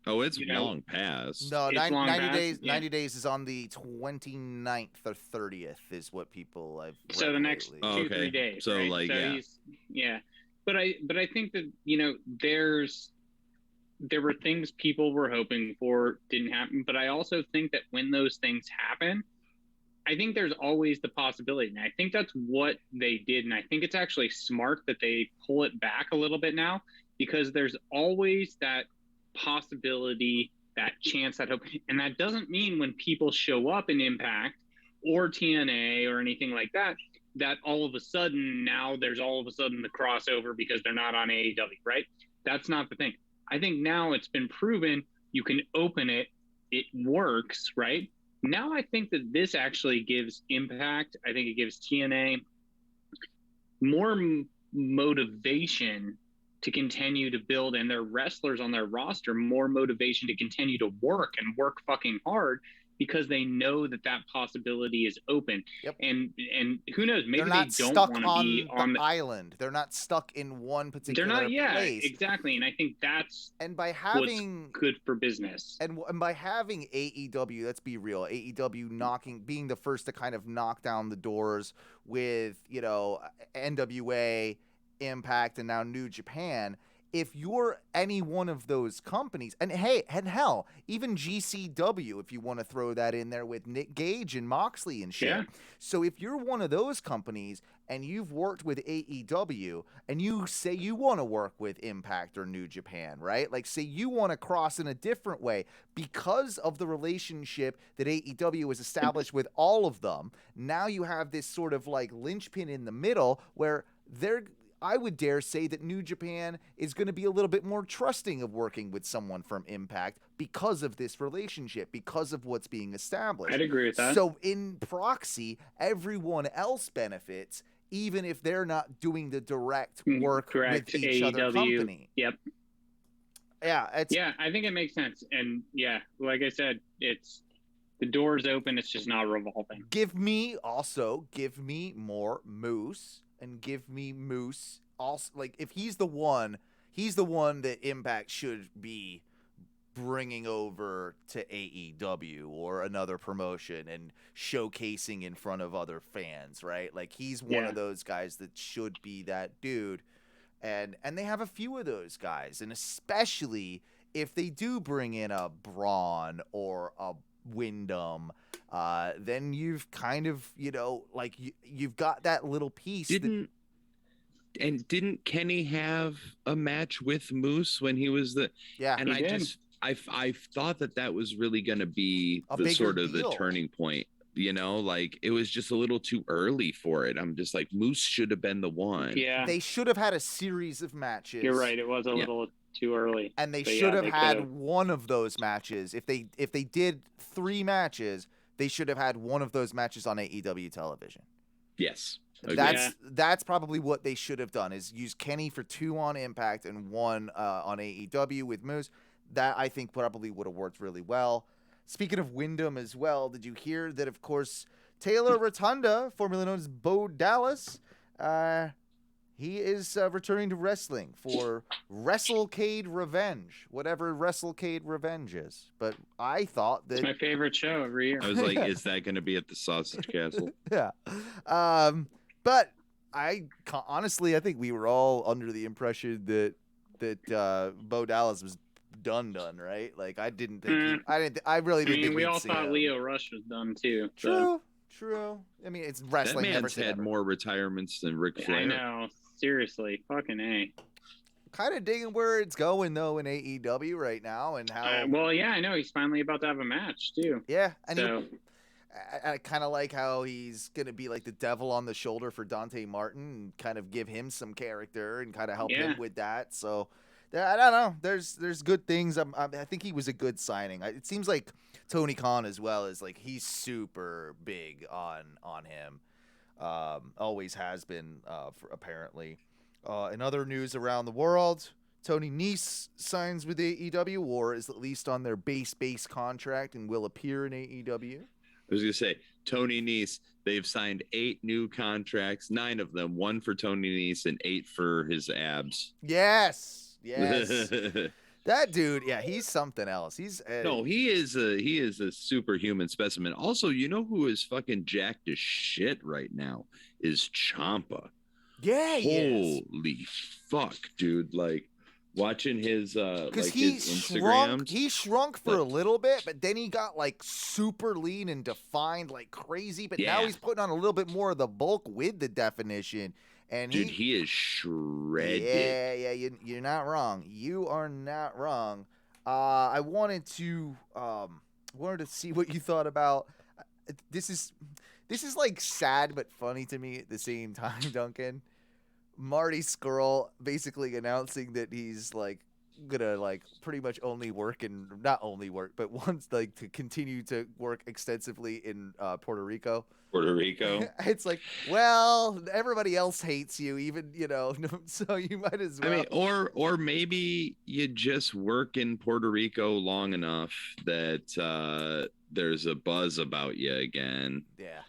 it's long past. No, it's 90 days. Yeah. 90 days is on the 29th or 30th is what people have read. So the next lately. 2-3 days. So right? like, so yeah. But I think that, you know, there were things people were hoping for didn't happen, but I also think that when those things happen, I think there's always the possibility, and I think that's what they did, and I think it's actually smart that they pull it back a little bit now, because there's always that possibility, that chance, that hope, and that doesn't mean when people show up in Impact or TNA or anything like that, that all of a sudden now there's all of a sudden the crossover because they're not on AEW, right? That's not the thing. I think now it's been proven you can open it, it works, right? Now I think that this actually gives Impact, I think it gives TNA more motivation to continue to build, and their wrestlers on their roster more motivation to continue to work and work fucking hard, because they know that that possibility is open. Yep. And who knows, maybe they don't want to be on the island. They're not stuck in one particular place. Exactly. And I think that's by having what's good for business. And by having AEW, let's be real, AEW being the first to kind of knock down the doors with, you know, NWA, Impact, and now New Japan. If you're any one of those companies, and hell, even GCW, if you want to throw that in there with Nick Gage and Moxley and shit. Yeah. So if you're one of those companies and you've worked with AEW and you say you want to work with Impact or New Japan, right? Like, say you want to cross in a different way because of the relationship that AEW has established with all of them. Now you have this sort of like linchpin in the middle where I would dare say that New Japan is going to be a little bit more trusting of working with someone from Impact because of this relationship, because of what's being established. I'd agree with that. So in proxy, everyone else benefits, even if they're not doing the direct work with each other company. Yep. Yeah. I think it makes sense. And yeah, like I said, the door's open. It's just not revolving. Give me more Moose. And give me Moose also, like, if he's the one that Impact should be bringing over to AEW or another promotion and showcasing in front of other fans, right? Like, he's one of those guys that should be that dude. And they have a few of those guys, and especially if they do bring in a Braun or a Wyndham, then you've kind of, you know, like you've got that little piece. Didn't Kenny have a match with Moose when he was the? Yeah, and I thought that was really going to be the sort of the turning point. You know, like it was just a little too early for it. I'm just like, Moose should have been the one. Yeah, they should have had a series of matches. You're right. It was a little too early, and they should have had one of those matches. If they did 3 matches, they should have had one of those matches on AEW television. Yes, that's probably what they should have done, is use Kenny for 2 on Impact and 1 on AEW with Moose. That I think probably would have worked really well. Speaking of Wyndham as well, did you hear that, of course, Taylor Rotunda, formerly known as Bo Dallas, he is returning to wrestling for WrestleCade Revenge, whatever WrestleCade Revenge is. But I thought that... It's my favorite show every year. I was like, is that going to be at the Sausage Castle? Yeah. But honestly, I think we were all under the impression that Bo Dallas was done, right? Like, I didn't think I really didn't think we all thought Leo Rush was done too. True. I mean, it's wrestling. That man's had more retirements than Ric Flair. I know. Seriously. Fucking A. kind of digging where it's going though in AEW right now, and how. Well, yeah, I know he's finally about to have a match too. Yeah, and so. I kind of like how he's going to be like the devil on the shoulder for Dante Martin and kind of give him some character and kind of help him with that. So I don't know. There's good things. I think he was a good signing. It seems like Tony Khan as well is like he's super big on him. Always has been apparently. In other news around the world, Tony Nese signs with AEW, or is at least on their base contract and will appear in AEW. I was going to say, Tony Nese, they've signed 8 new contracts, 9 of them, 1 for Tony Nese and 8 for his abs. Yes. That dude, yeah, he's something else. He is a superhuman specimen. Also, you know who is fucking jacked as shit right now is Ciampa. Yeah, holy fuck, dude! Like watching his his Instagrams. He shrunk for a little bit, but then he got like super lean and defined like crazy. But now he's putting on a little bit more of the bulk with the definition. And dude, he is shredded. Yeah, you're not wrong. You are not wrong. I wanted to see what you thought about. This is like sad but funny to me at the same time, Duncan. Marty Scurll basically announcing that he's like gonna like pretty much only work and not only work, but wants like to continue to work extensively in Puerto Rico. It's like, well, everybody else hates you, even so you might as well. I mean, or maybe you just work in Puerto Rico long enough that there's a buzz about you again. Yeah.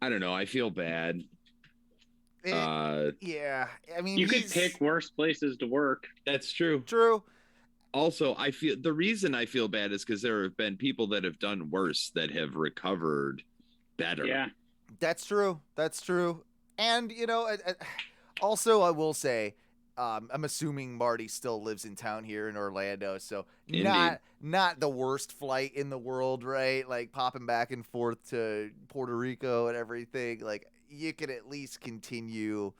I don't know. I feel bad. Yeah, I mean, you could pick worse places to work. That's true. Also, I feel the reason I feel bad is because there have been people that have done worse that have recovered better. Yeah, that's true. And also I will say, I'm assuming Marty still lives in town here in Orlando, so not the worst flight in the world, right? Like popping back and forth to Puerto Rico and everything. Like you could at least continue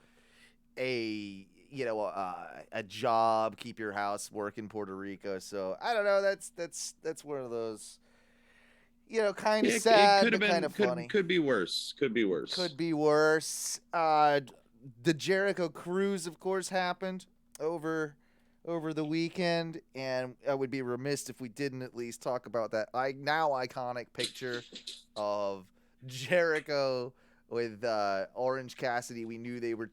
a job, keep your house, work in Puerto Rico. So I don't know. That's one of those, kind of sad, but kind of funny. Could be worse. The Jericho cruise, of course, happened over the weekend, and I would be remiss if we didn't at least talk about that now iconic picture of Jericho with Orange Cassidy. We knew they were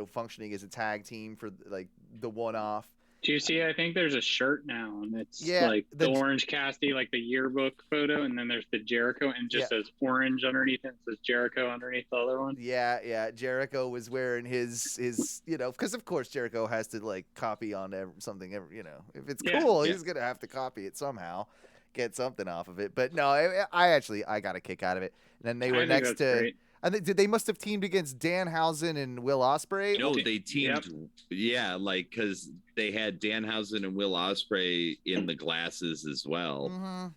functioning as a tag team for like the one-off. Do you see? I think there's a shirt now, and it's like the Orange Cassidy, like the yearbook photo, and then there's the Jericho, and just says orange underneath it. It says Jericho underneath the other one. Yeah. Jericho was wearing his because of course Jericho has to like copy on something. If it's cool, he's gonna have to copy it somehow, get something off of it. But no, I got a kick out of it. And then they were next to. Great. I think they must have teamed against Danhausen and Will Ospreay. No, they teamed. Yep. Because they had Danhausen and Will Ospreay in the glasses as well. Mm-hmm.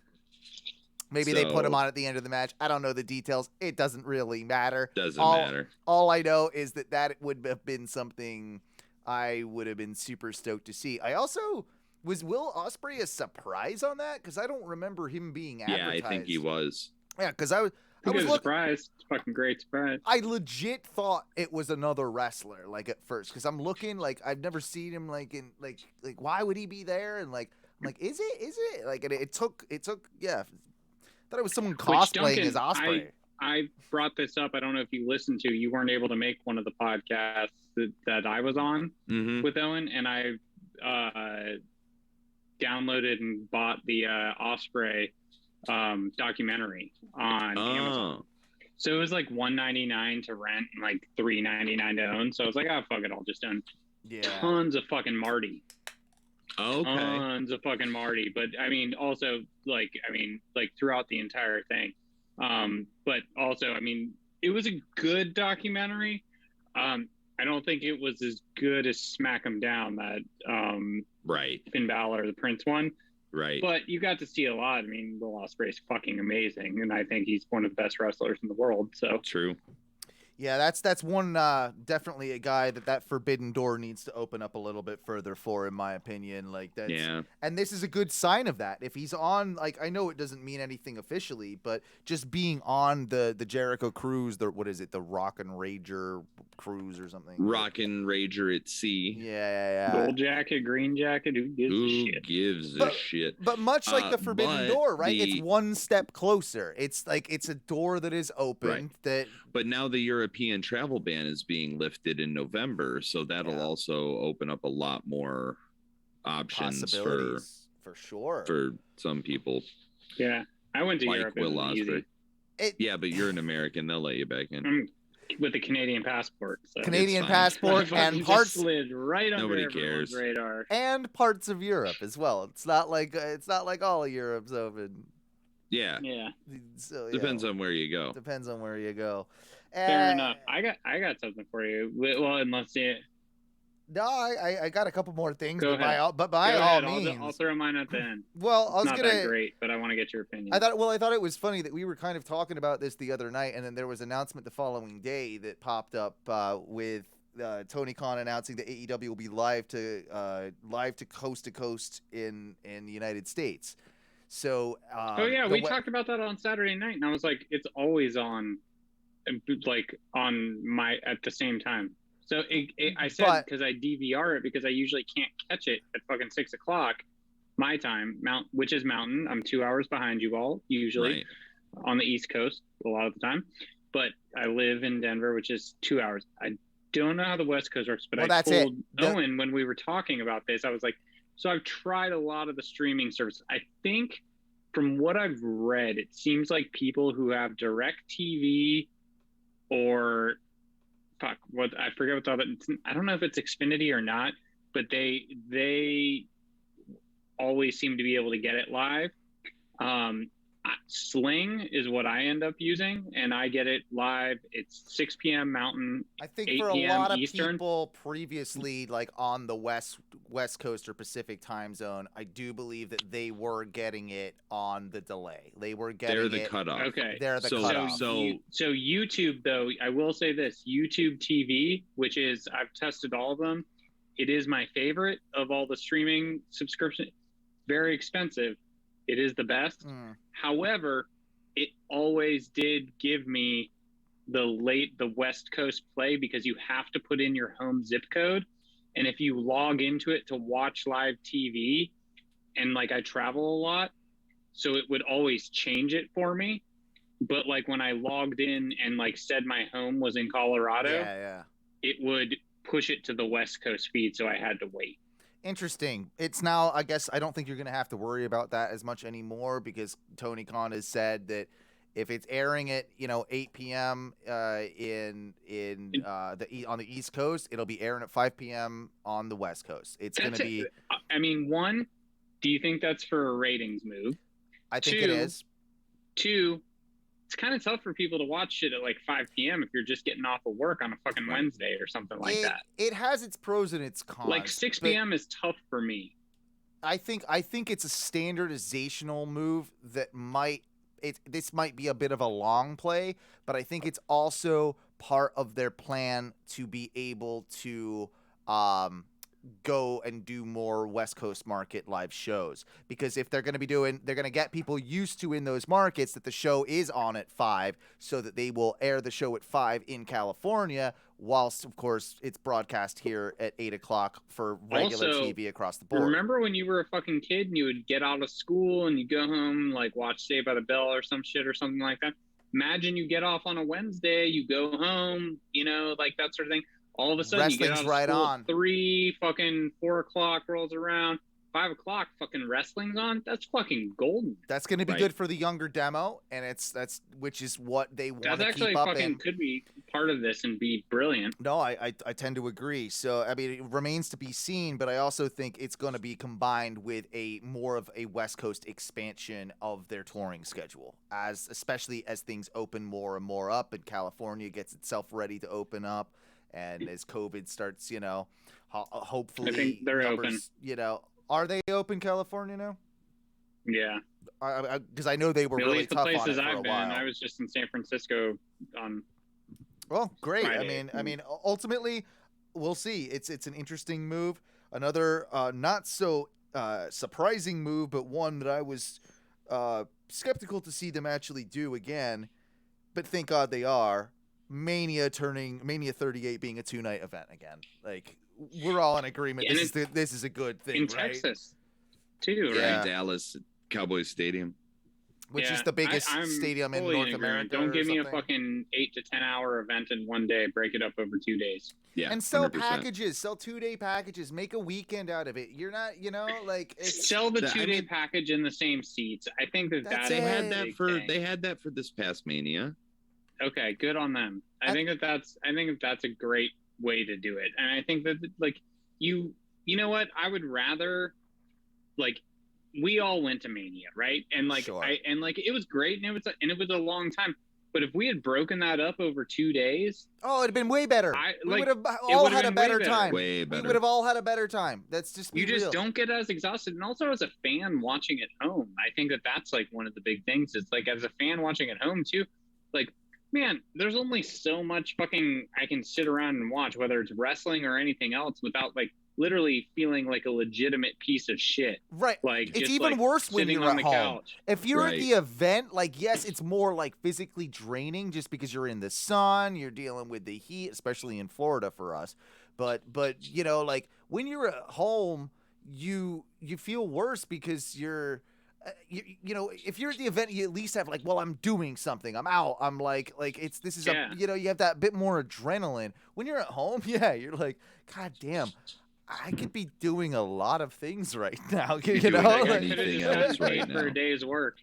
Maybe they put him on at the end of the match. I don't know the details. It doesn't really matter. Doesn't matter. All I know is that would have been something I would have been super stoked to see. Was Will Ospreay a surprise on that? Because I don't remember him being advertised. Yeah, I think he was. Yeah, because I was surprised. It's a fucking great surprise. I legit thought it was another wrestler, like at first, because I'm looking like I've never seen him like in like why would he be there? And like I'm like, is it like it took yeah. I thought it was someone cosplaying as Ospreay. I brought this up. I don't know if you listened to. You weren't able to make one of the podcasts that I was on with Owen, and I downloaded and bought the Ospreay documentary on Amazon. So it was like $1.99 to rent and like $3.99 to own. So I was like, oh fuck it, I'll just own. Yeah. Tons of fucking Marty. Okay. Tons of fucking Marty. But I mean, also like throughout the entire thing. But also, I mean, it was a good documentary. I don't think it was as good as Smack 'Em Down, that Finn Balor, the Prince one. Right. But you got to see a lot. I mean, Will Ospreay's fucking amazing, and I think he's one of the best wrestlers in the world. So true. Yeah, that's one definitely a guy that forbidden door needs to open up a little bit further for, in my opinion. Like that's, and this is a good sign of that. If he's on, like, I know it doesn't mean anything officially, but just being on the Jericho cruise, what is it, the Rockin' Rager cruise or something? Rockin' Rager at sea. Yeah. Gold jacket, green jacket, who gives a shit? But much like the forbidden door, right? It's one step closer. It's like it's a door that is open. Right. But now the European travel ban is being lifted in November, so that'll also open up a lot more options for sure for some people. Yeah, I went to Europe. Yeah, but you're an American; they'll let you back in with a Canadian passport. So. Canadian passport and parts slid right under nobody cares. Radar. And parts of Europe as well. It's not like all of Europe's open. Yeah. So, depends on where you go. Depends on where you go. Fair enough. I got something for you. Well, unless you. No, I got a couple more things. Go ahead. By all means, I'll throw mine at the end. Well, I was not that great, but I want to get your opinion. I thought it was funny that we were kind of talking about this the other night, and then there was an announcement the following day that popped up with Tony Khan announcing that AEW will be live to coast to coast in the United States. So. We talked about that on Saturday night, and I was like, it's always on, like on my at the same time. So I said because I DVR it because I usually can't catch it at fucking 6 o'clock my time, which is Mountain. I'm 2 hours behind you all usually on the East Coast a lot of the time, but I live in Denver, which is 2 hours. I don't know how the West Coast works, but I told Owen when we were talking about this, I was like, so I've tried a lot of the streaming services. I think from what I've read, it seems like people who have DirecTV or I forget what the other. I don't know if it's Xfinity or not, but they always seem to be able to get it live. Sling is what I end up using, and I get it live. It's 6 p.m. Mountain. I think 8 for a p.m. lot of Eastern. people previously, like on the West Coast or Pacific time zone, I do believe that they were getting it on the delay. They were getting They're the cutoff. Okay. They're the cutoff. So YouTube, though, I will say this: YouTube TV, which is I've tested all of them. It is my favorite of all the streaming subscription. Very expensive. It is the best. However, it always did give me the West Coast play because you have to put in your home zip code. And if you log into it to watch live TV, and like I travel a lot, so it would always change it for me. But like when I logged in and like said my home was in Colorado, it would push it to the West Coast feed. So I had to wait. Interesting. It's now, I guess, I don't think you're going to have to worry about that as much anymore because Tony Khan has said that if it's airing at 8 p.m. on the East Coast, it'll be airing at 5 p.m. on the West Coast. It's going to be. I mean, one, do you think that's for a ratings move? I think it is. Two, it's kind of tough for people to watch shit at like 5 p.m. if you're just getting off of work on a fucking Wednesday or something like that. It has its pros and its cons. Like 6 p.m. is tough for me. I think it's a standardizational move that this might be a bit of a long play, but I think it's also part of their plan to be able to go and do more West Coast market live shows. Because if they're going to get people used to in those markets that the show is on at 5, so that they will air the show at 5 in California, whilst of course it's broadcast here at 8 o'clock for regular TV across the board. Remember when you were a fucking kid and you would get out of school and you go home, like watch Saved by the Bell or some shit or something like that? Imagine you get off on a Wednesday, you go home, like that sort of thing. All of a sudden, you get out of school at 3, fucking 4 o'clock rolls around, 5 o'clock, fucking wrestling's on. That's fucking golden. That's going to be good for the younger demo, and which is what they want to keep up in. That's actually fucking could be part of this and be brilliant. No, I tend to agree. So, I mean, it remains to be seen, but I also think it's going to be combined with more of a West Coast expansion of their touring schedule, especially as things open more and more up and California gets itself ready to open up. And as COVID starts, hopefully, I think they're open. Are they open, California now? Yeah, because I know they were really tough on it for a while. I was just in San Francisco on Well, great. Friday. I mean, ultimately, we'll see. It's an interesting move. Another not so surprising move, but one that I was skeptical to see them actually do again. But thank God they are. Mania 38 being a 2-night event again. Like, we're all in agreement. And This is a good thing, in right? Texas too, Yeah. right? Dallas Cowboys Stadium. Which is the biggest I'm stadium in fully North agreement. America. Don't give me a something. fucking 8 to 10 hour event in one day. Break it up over 2 days. Yeah, And sell 100%. packages, sell 2-day packages, make a weekend out of it. You're not, like it's Sell the I 2-day mean- package in the same seats. I think That's that's They it. had a that big for thing. this past Mania. Okay, good on them. I think that's a great way to do it. And I think that like you know what? I would rather like we all went to Mania, right? And like Sure. it was great and it was a long time. But if we had broken that up over 2 days, it'd have been way better. We would have all would've had a been way better better. time. Way We better. would have all had a better time. That's just you just real. don't get as exhausted. And also as a fan watching at home, I think that's like one of the big things. It's like as a fan watching at home too, like, man, there's only so much fucking I can sit around and watch, whether it's wrestling or anything else, without like literally feeling like a legitimate piece of shit. Right. Like It's just, even like, worse when sitting you're on at the home. couch. If you're at Right. the event, like, yes, it's more like physically draining just because you're in the sun, you're dealing with the heat, especially in Florida for us. But like when you're at home, you feel worse because you're if you're at the event, you at least have like, well, I'm doing something. I'm out. I'm like this is Yeah. you have that bit more adrenaline. When you're at home, yeah, you're like, God damn, I could be doing a lot of things right now. You doing know, like I like, could have anything just gotten else right paid for now. a day's work.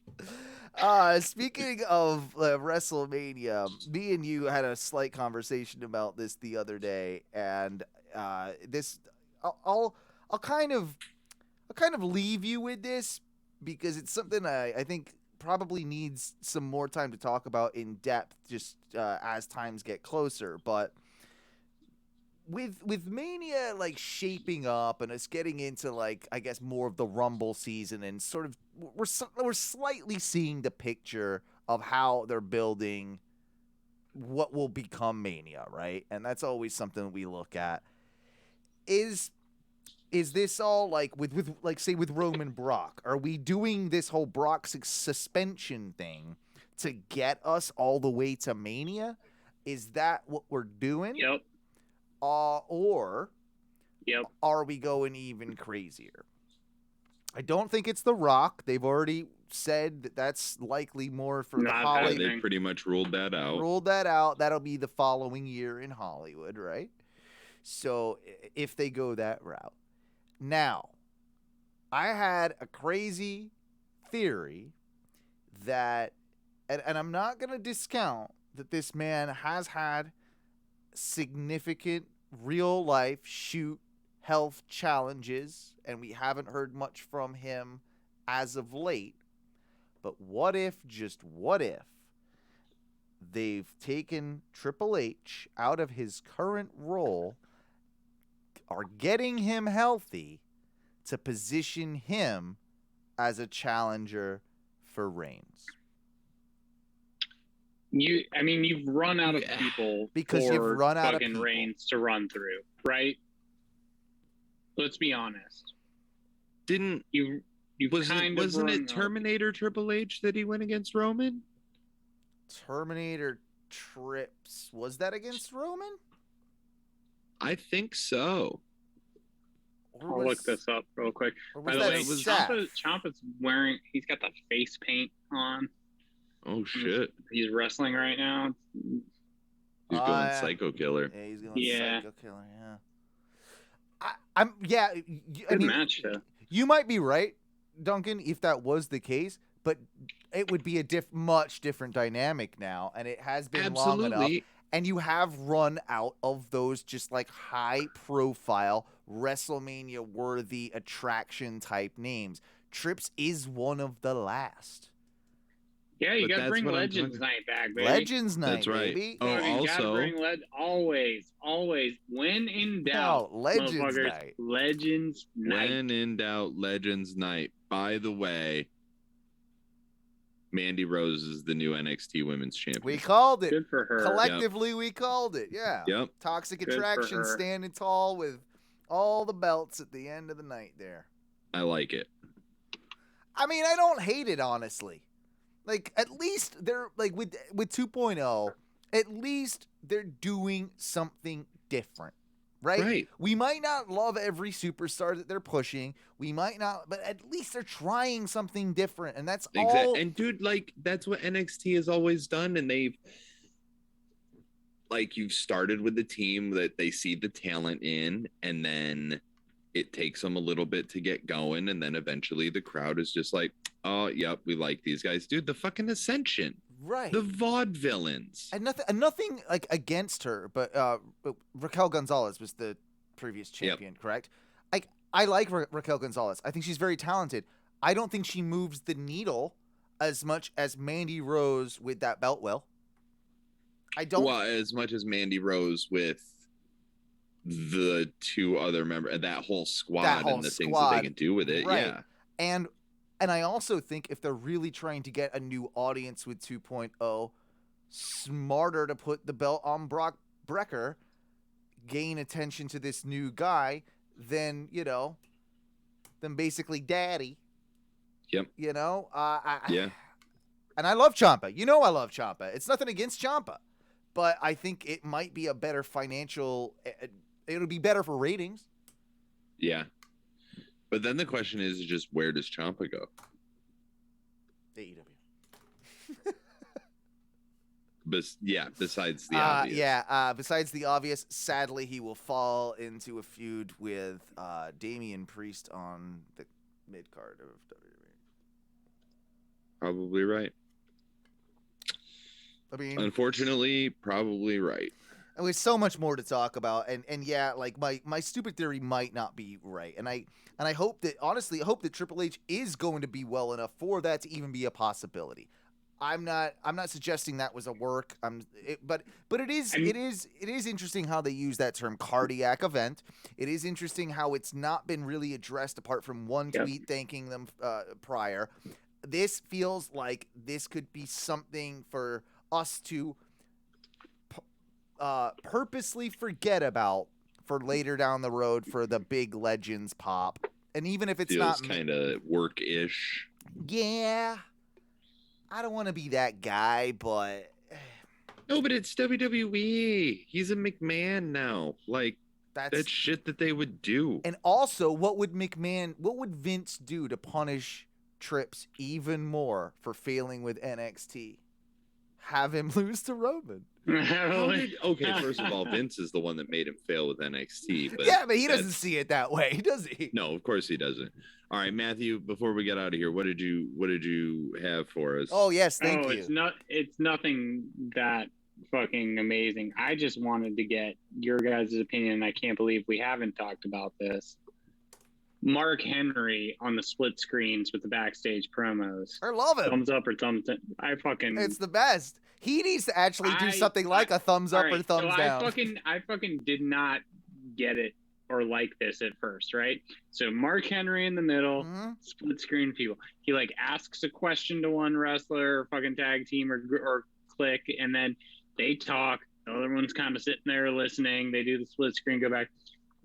Speaking of WrestleMania, me and you had a slight conversation about this the other day, and this I'll kind of leave you with this because it's something I think probably needs some more time to talk about in depth, just as times get closer. But with Mania like shaping up and us getting into like I guess more of the Rumble season and sort of we're slightly seeing the picture of how they're building what will become Mania, right? And that's always something we look at. Is this all like with like say with Roman Brock? Are we doing this whole Brock suspension thing to get us all the way to Mania? Is that what we're doing? Yep. Or Yep. are we going even crazier? I don't think it's The Rock. They've already said that that's likely more for the Not Hollywood. happening. They pretty much ruled that out. Ruled that out. That'll be the following year in Hollywood, right? So if they go that route. Now, I had a crazy theory that, and I'm not going to discount that this man has had significant real life shoot health challenges, and we haven't heard much from him as of late. But what if, just what if, they've taken Triple H out of his current role, are getting him healthy to position him as a challenger for Reigns? You've run out of people Because for you've run out of fucking people. Reigns to run through, right? Let's be honest. Didn't You kind of wasn't run it out of Terminator Triple H that he went against Roman? Terminator Trips, was that against Roman? I think so. Or I'll look this up real quick. Or By was the that way, Seth? Ciampa's wearing. He's got that face paint on. Oh shit. He's wrestling right now. He's going Yeah. Psycho Killer. Yeah, he's going Yeah. Psycho Killer, yeah. I Good mean, match though. you might be right, Duncan, if that was the case, but it would be a much different dynamic now, and it has been long enough. Absolutely. And you have run out of those just like high-profile, WrestleMania-worthy attraction type names. Trips is one of the last. Yeah, you But gotta that's bring what I'm Legends talking- Night back, baby. Legends Night, That's right. baby. Oh, You gotta also- bring always. When in doubt, Legends motherfuckers, Night. Legends Night. When in doubt, Legends Night. By the way, Mandy Rose is the new NXT Women's Champion. We called it. Good for her. Collectively, we called it. Yeah. Yep. Toxic Good for Attraction her. standing tall with all the belts at the end of the night there. I like it. I mean, I don't hate it, honestly. Like, at least they're, like, with 2.0, at least they're doing something different, right? Right. We might not love every superstar that they're pushing. We might not, but at least they're trying something different, and that's all. And, dude, like, that's what NXT has always done, and they've, like, you've started with the team that they see the talent in, and then it takes them a little bit to get going, and then eventually the crowd is just like, oh, yep, we like these guys. Dude, the fucking Ascension. Right. The vaudevillains. And nothing like against her, but Raquel Gonzalez was the previous champion, correct? I like Raquel Gonzalez. I think she's very talented. I don't think she moves the needle as much as Mandy Rose with that belt will. I don't. Well, as much as Mandy Rose with the two other members, that whole squad and the things that they can do with it. Right. Yeah. And I also think if they're really trying to get a new audience with 2.0, smarter to put the belt on Brock Brecker, gain attention to this new guy, than basically Daddy. Yep. Yeah. And I love Ciampa. I love Ciampa. It's nothing against Ciampa, but I think it might be a better financial. It'll be better for ratings. Yeah. But then the question is just, where does Ciampa go? AEW. Besides the obvious. Besides the obvious, sadly, he will fall into a feud with Damian Priest on the mid-card of WWE. Probably right. I mean, unfortunately, probably right. And there's so much more to talk about, and yeah, like my stupid theory might not be right, and I hope that, honestly, I hope that Triple H is going to be well enough for that to even be a possibility. I'm not suggesting that was a work. But it is interesting how they use that term, cardiac event. It is interesting how it's not been really addressed apart from one tweet thanking them prior. This feels like this could be something for us to purposely forget about for later down the road for the big Legends pop. And even if it's feels not kind of work-ish. Yeah. I don't want to be that guy, but no, but it's WWE. He's a McMahon now. Like, that's shit that they would do. And also, what would Vince do to punish Trips even more for failing with NXT? Have him lose to Roman. Okay, first of all, Vince is the one that made him fail with NXT. But yeah, but he doesn't see it that way, does he? No, of course he doesn't. All right, Matthew, before we get out of here, what did you have for us? Oh, yes, thank you. It's nothing that fucking amazing. I just wanted to get your guys' opinion. I can't believe we haven't talked about this. Mark Henry on the split screens with the backstage promos. I love it. Thumbs up or thumbs down. It's the best. He needs to actually do something like a thumbs up or thumbs down. I fucking did not get it or like this at first, right? So Mark Henry in the middle, split screen people. He like asks a question to one wrestler or fucking tag team or click, and then they talk. The other one's kind of sitting there listening. They do the split screen, go back.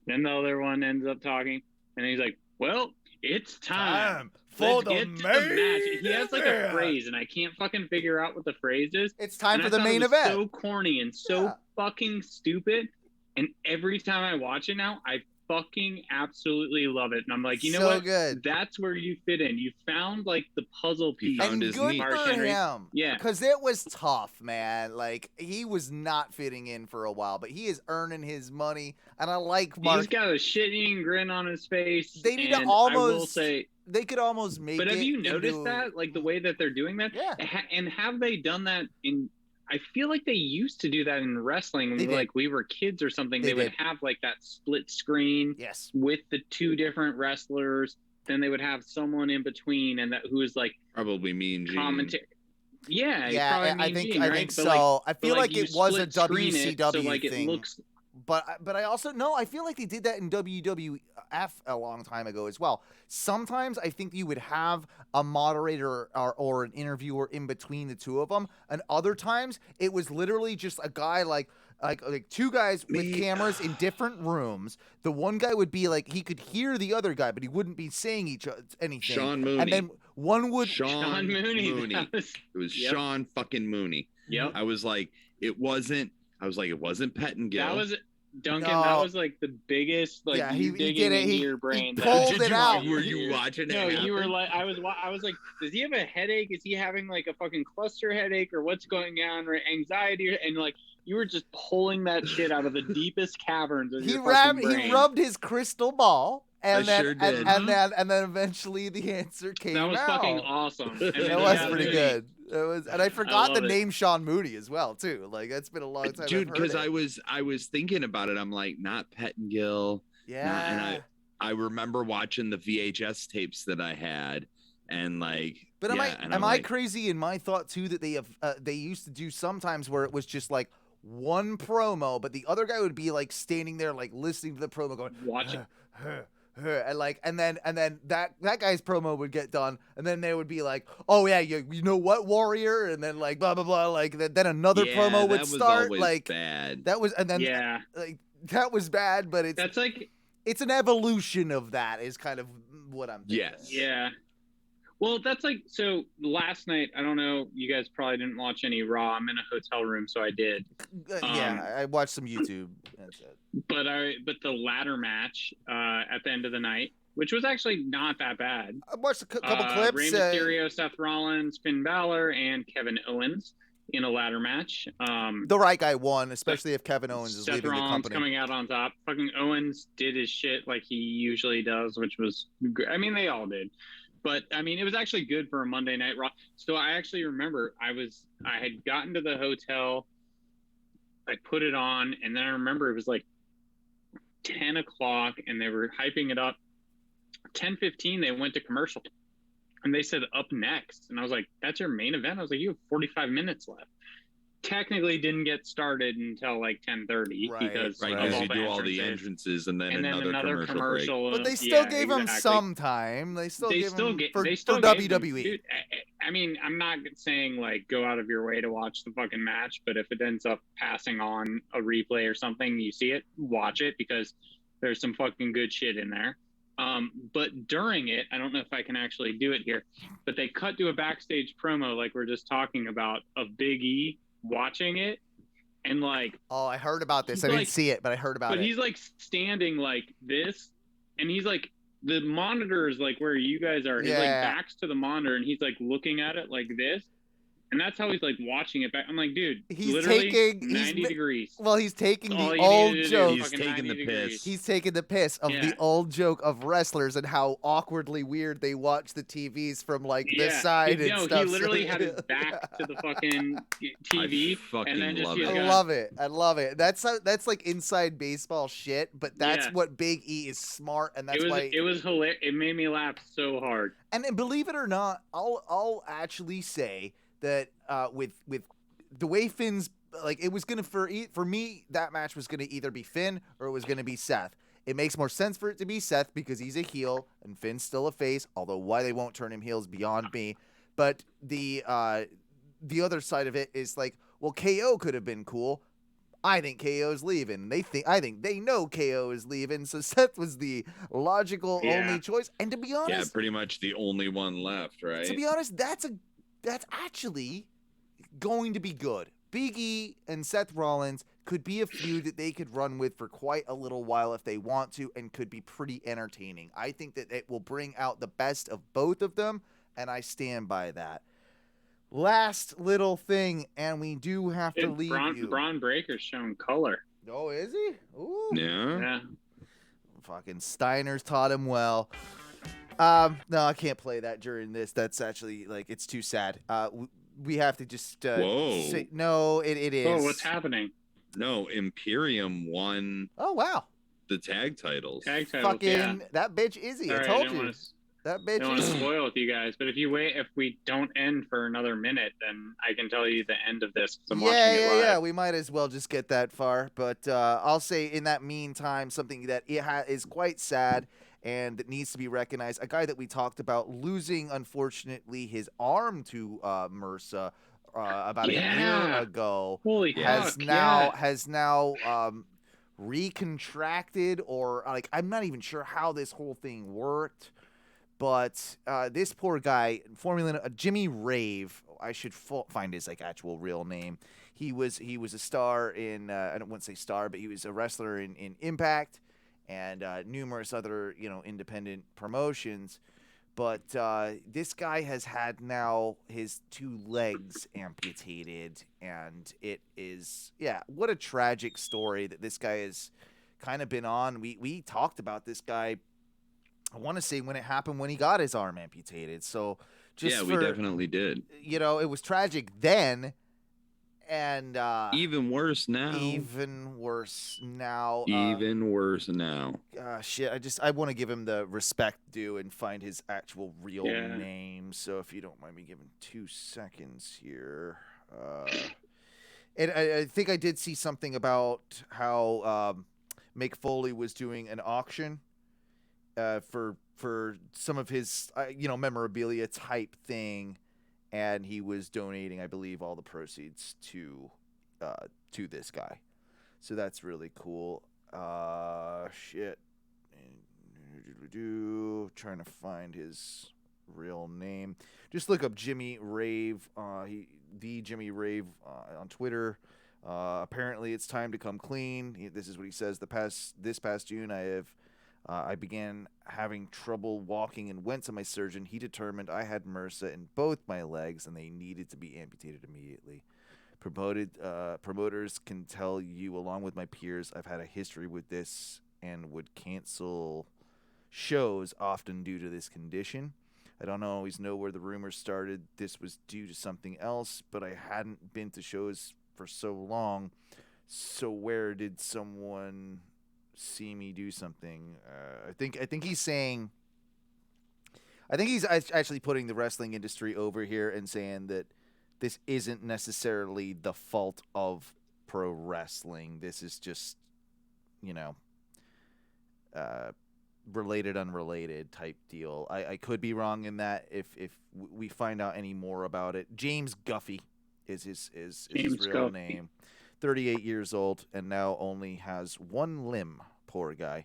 Then the other one ends up talking, and he's like, well, it's time for the match. He has like a phrase, and I can't fucking figure out what the phrase is. It's time for the main event. So corny and so fucking stupid. And every time I watch it now, I fucking absolutely love it. And I'm like, you know what? Good. That's where you fit in. You found like the puzzle piece. And good for him. Yeah. Because it was tough, man. Like, he was not fitting in for a while, but he is earning his money. And I like Mark. He's got a shit-eating grin on his face. They need to almost they could almost make it. But have you noticed that? Like the way that they're doing that? Yeah. And have they done that in... I feel like they used to do that in wrestling when like we were kids or something. They would have like that split screen with the two different wrestlers. Then they would have someone in between and who is like probably Mean Gene. Commentary. Yeah, I think so. Like, I feel like it was a WCW so, like, thing. It looks But I also no, I feel like they did that in WWF a long time ago as well. Sometimes I think you would have a moderator or an interviewer in between the two of them, and other times it was literally just a guy like two guys with cameras in different rooms. The one guy would be like, he could hear the other guy, but he wouldn't be saying anything. Sean Mooney. And then one would Sean Mooney. It was Yep. Sean fucking Mooney. Yep. I was like, it wasn't Pettengill. That was Duncan. No. That was like the biggest, like, Yeah, you he digging did it. into He- your brain. he that- pulled it out. Were you watching it? No, happen? you were like, I was like, does he have a headache? Is he having like a fucking cluster headache, or what's going on, or anxiety? And like, you were just pulling that shit out of the deepest caverns of your fucking brain. He rubbed his crystal ball, and I then sure did. and then eventually the answer came That was out. fucking awesome. And then That he was had pretty the- good. It was, and I forgot the love it. name Sean Mooney as well too. Like, that's been a long time, Dude, because I was thinking about it. I'm like, not Pettengill. yeah. And I remember watching the VHS tapes that I had, and like, But am I'm I like, crazy in my thought too that they used to do sometimes where it was just like one promo, but the other guy would be like standing there like listening to the promo going, Watch it. and like, and then that guy's promo would get done, and then they would be like, oh yeah, you know what, Warrior, and then like blah blah blah, like then another yeah, promo would that was start, always like bad. that was, and then Yeah, like that was bad, but that's like, it's an evolution of that is kind of what I'm thinking. Yes. yeah. Well, that's like, so last night, I don't know, you guys probably didn't watch any Raw. I'm in a hotel room, so I did. Yeah, I watched some YouTube. That's it. But the ladder match at the end of the night, which was actually not that bad. I watched a couple clips. Rey Mysterio, Seth Rollins, Finn Balor, and Kevin Owens in a ladder match. The right guy won, especially if Kevin Owens is Seth leaving Rollins the company. coming out on top. Fucking Owens did his shit like he usually does, which was great. I mean, they all did. But I mean, it was actually good for a Monday Night Raw. So I actually remember I had gotten to the hotel, I put it on, and then I remember it was like 10 o'clock and they were hyping it up. 10:15 they went to commercial and they said up next, and I was like, that's your main event? I was like, you have 45 minutes left. Technically didn't get started until like 10:30 because Right, of because all you the do all the entrances. entrances and then And then another commercial break. But they still yeah, gave him exactly. some time. They still gave him for they still WWE. gave them- dude, I mean, I'm not saying like go out of your way to watch the fucking match, but if it ends up passing on a replay or something, you see it, watch it, because there's some fucking good shit in there. But during it, I don't know if I can actually do it here, but they cut to a backstage promo like we're just talking about of Big E watching it, and like, Oh, I heard about this. He's I didn't like- see it, but I heard about but it. he's like standing like this, and he's like, the monitor is like where you guys are. He's like Yeah. backs to the monitor, and he's like looking at it like this, and that's how he's like watching it back. I'm like, dude, He's literally taking- 90 degrees. Well, he's taking That's all the you old needed to do, joke. He's fucking taking 90 the degrees. piss. He's taking the piss of the Yeah. old joke of wrestlers and how awkwardly weird they watch the TVs from like this side and no, stuff. he literally So- had his back to the fucking TV, I fucking and then just love he's it. I got- love it. I love it. That's like inside baseball shit, but that's Yeah. what Big E is smart, and that's why it was hilarious. It made me laugh so hard. And believe it or not, I'll actually say that with the way Finn's, like, it was gonna for me, that match was gonna either be Finn or it was gonna be Seth. It makes more sense for it to be Seth because he's a heel and Finn's still a face. Although why they won't turn him heel is beyond me. But the other side of it is like, well, KO could have been cool. I think KO's leaving. I think they know KO is leaving, so Seth was the logical Yeah. only choice. And to be honest, Yeah, pretty much the only one left, right? to be honest, that's actually going to be good. Big E and Seth Rollins could be a feud that they could run with for quite a little while if they want to, and could be pretty entertaining. I think that it will bring out the best of both of them, and I stand by that. Last little thing, and we do have to leave you. Braun Breaker's showing color. Oh, is he? Ooh. Yeah. Yeah. Fucking Steiner's taught him well. No, I can't play that during this. That's actually, like, it's too sad. We have to just Whoa. say, no, it is. Oh, what's happening? No, Imperium won Oh, wow. the tag titles. Tag titles. Fucking Yeah. that bitch Izzy. Sorry, I told didn't you. wanna That bitch. I don't want to spoil with you guys, but if we don't end for another minute, then I can tell you the end of this. I'm watching it live. Yeah. We might as well just get that far. But I'll say in that meantime, something that is quite sad and that needs to be recognized. A guy that we talked about losing, unfortunately, his arm to MRSA about a year ago. Holy has now recontracted, or like I'm not even sure how this whole thing worked. But this poor guy, Jimmy Rave, I should find his actual real name. He was a star in I don't want to say star, but he was a wrestler in Impact and numerous other independent promotions. But this guy has had now his 2 legs amputated, and it is what a tragic story that this guy has kind of been on. We talked about this guy. I want to say when it happened when he got his arm amputated. So we definitely did. It was tragic then, and even worse now. Shit. I want to give him the respect due and find his actual real name. So if you don't mind me giving 2 seconds here. And I think I did see something about how Mick Foley was doing an auction for some of his memorabilia type thing, and he was donating, I believe, all the proceeds to this guy. So that's really cool. Shit. Trying to find his real name. Just look up Jimmy Rave. The Jimmy Rave on Twitter. Apparently, it's time to come clean. This is what he says. This past June, I began having trouble walking and went to my surgeon. He determined I had MRSA in both my legs and they needed to be amputated immediately. Promoters can tell you, along with my peers, I've had a history with this and would cancel shows often due to this condition. I don't always know where the rumors started. This was due to something else, but I hadn't been to shows for so long. So where did someone see me do something? I think he's saying, I think he's actually putting the wrestling industry over here and saying that this isn't necessarily the fault of pro wrestling. This is just, related, unrelated type deal. I could be wrong in that if we find out any more about it. James Guffey is his real name. 38 years old and now only has 1 limb. Poor guy.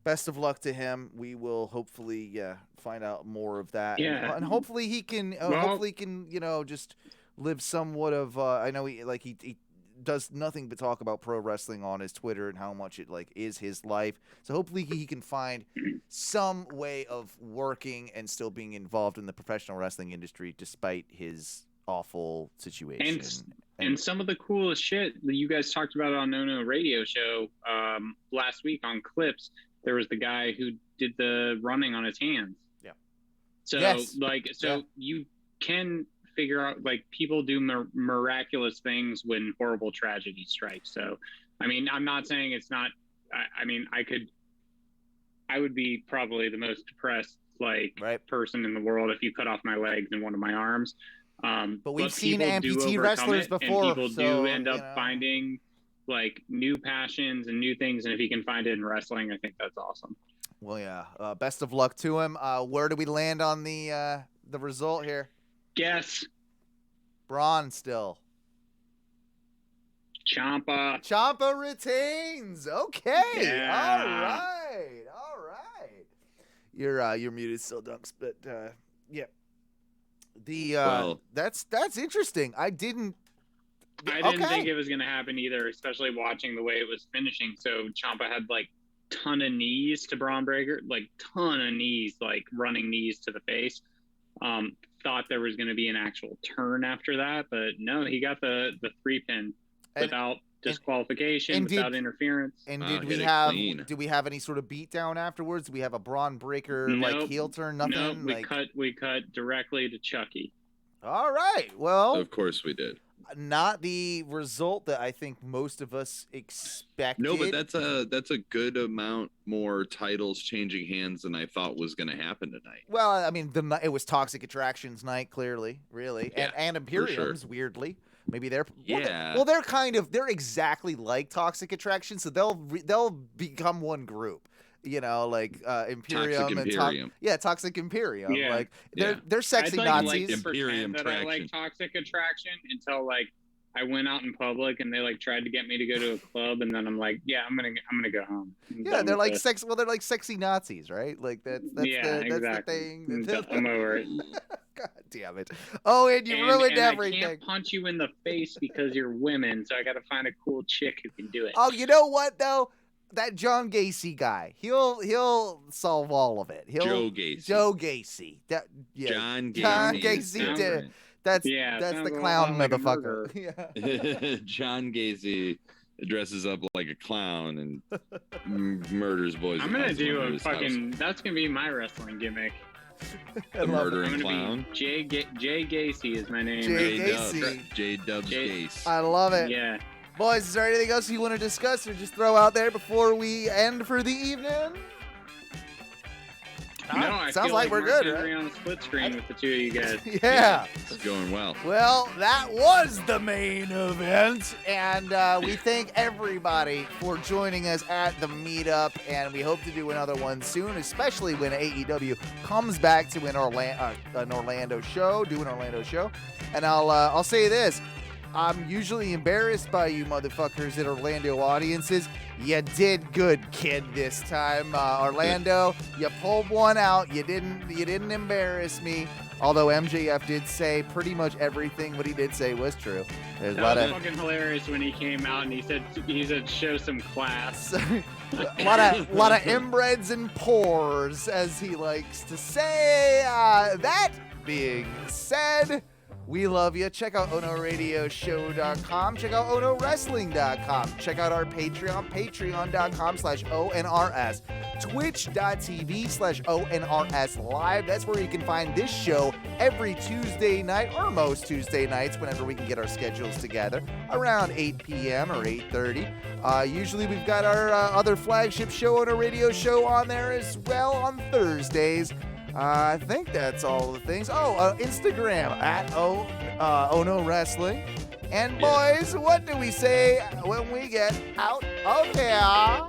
Best of luck to him. We will hopefully find out more of that. Yeah. And hopefully he can just live somewhat of I know he does nothing but talk about pro wrestling on his Twitter and how much it is his life. So hopefully he can find some way of working and still being involved in the professional wrestling industry despite his awful situation. And some of the coolest shit that you guys talked about on Ohno radio show last week on clips, there was the guy who did the running on his hands. Yeah. So you can figure out, people do miraculous things when horrible tragedy strikes. So, I mean, I'm not saying it's not, I would be probably the most depressed, person in the world if you cut off my legs and one of my arms. But we've seen amputee wrestlers before. And people do end up finding new passions and new things. And if he can find it in wrestling, I think that's awesome. Well, yeah. Best of luck to him. Where do we land on the result here? Guess. Braun still. Ciampa retains. Okay. Yeah. All right. You're muted still, Dunks, but yeah. That's interesting. I didn't think it was gonna happen either, especially watching the way it was finishing. So Ciampa had ton of knees to Braun Breaker, ton of knees, running knees to the face. Thought there was going to be an actual turn after that, but no, he got the 3-pin without disqualification, without interference. And did we have any sort of beatdown afterwards? Did we have a Braun Breaker heel turn? Nothing. No, we cut directly to Chucky. All right. Well, of course we did. Not the result that I think most of us expected. No, but that's a good amount more titles changing hands than I thought was going to happen tonight. Well, I mean, it was Toxic Attractions night, clearly, really, Yeah, and Imperium's sure. Weirdly. Maybe they're they're exactly like Toxic Attraction, so they'll become one group. You know, like Imperium Toxic and Imperium. Toxic Imperium. Yeah. Like they're sexy Nazis. Imperium that I like traction. Toxic Attraction until like I went out in public and they like tried to get me to go to a club, and then I'm like, yeah, I'm gonna go home. Yeah, they're like they're like sexy Nazis, right? Like that's the thing. I'm over it. God damn it! Oh, and you ruined everything. I can't punch you in the face because you're women, so I got to find a cool chick who can do it. Oh, you know what though? That John Gacy guy, he'll solve all of it. Joe Gacy. John Gacy. John Gacy. That's the clown like motherfucker. Yeah. John Gacy dresses up like a clown and murders boys. I'm gonna do a fucking. That's gonna be my wrestling gimmick. The murdering clown. Jay Gacy is my name. J-Dubs Gacy. I love it. Yeah. Boys, is there anything else you want to discuss or just throw out there before we end for the evening? No, I sounds feel like we're good, right? On the split screen with the two of you guys. Yeah. It's going well. Well, that was the main event, and we thank everybody for joining us at the meetup, and we hope to do another one soon, especially when AEW comes back to an Orlando show, And I'll say this. I'm usually embarrassed by you motherfuckers at Orlando audiences. You did good, kid, this time. Orlando, you pulled one out. You didn't embarrass me. Although MJF did say pretty much everything what he did say was true. There's that was fucking hilarious when he came out and he said show some class. a lot of inbreds and pores, as he likes to say. That being said, we love you. Check out OhnoRadioShow.com. Check out OhnoWrestling.com. Check out our Patreon, patreon.com/ONRS. Twitch.tv/ONRS Live. That's where you can find this show every Tuesday night, or most Tuesday nights, whenever we can get our schedules together, around 8 p.m. or 8:30. Usually we've got our other flagship show, Ohno Radio Show, on there as well on Thursdays. I think that's all the things. Instagram at Ohno Wrestling. And boys, what do we say when we get out of here?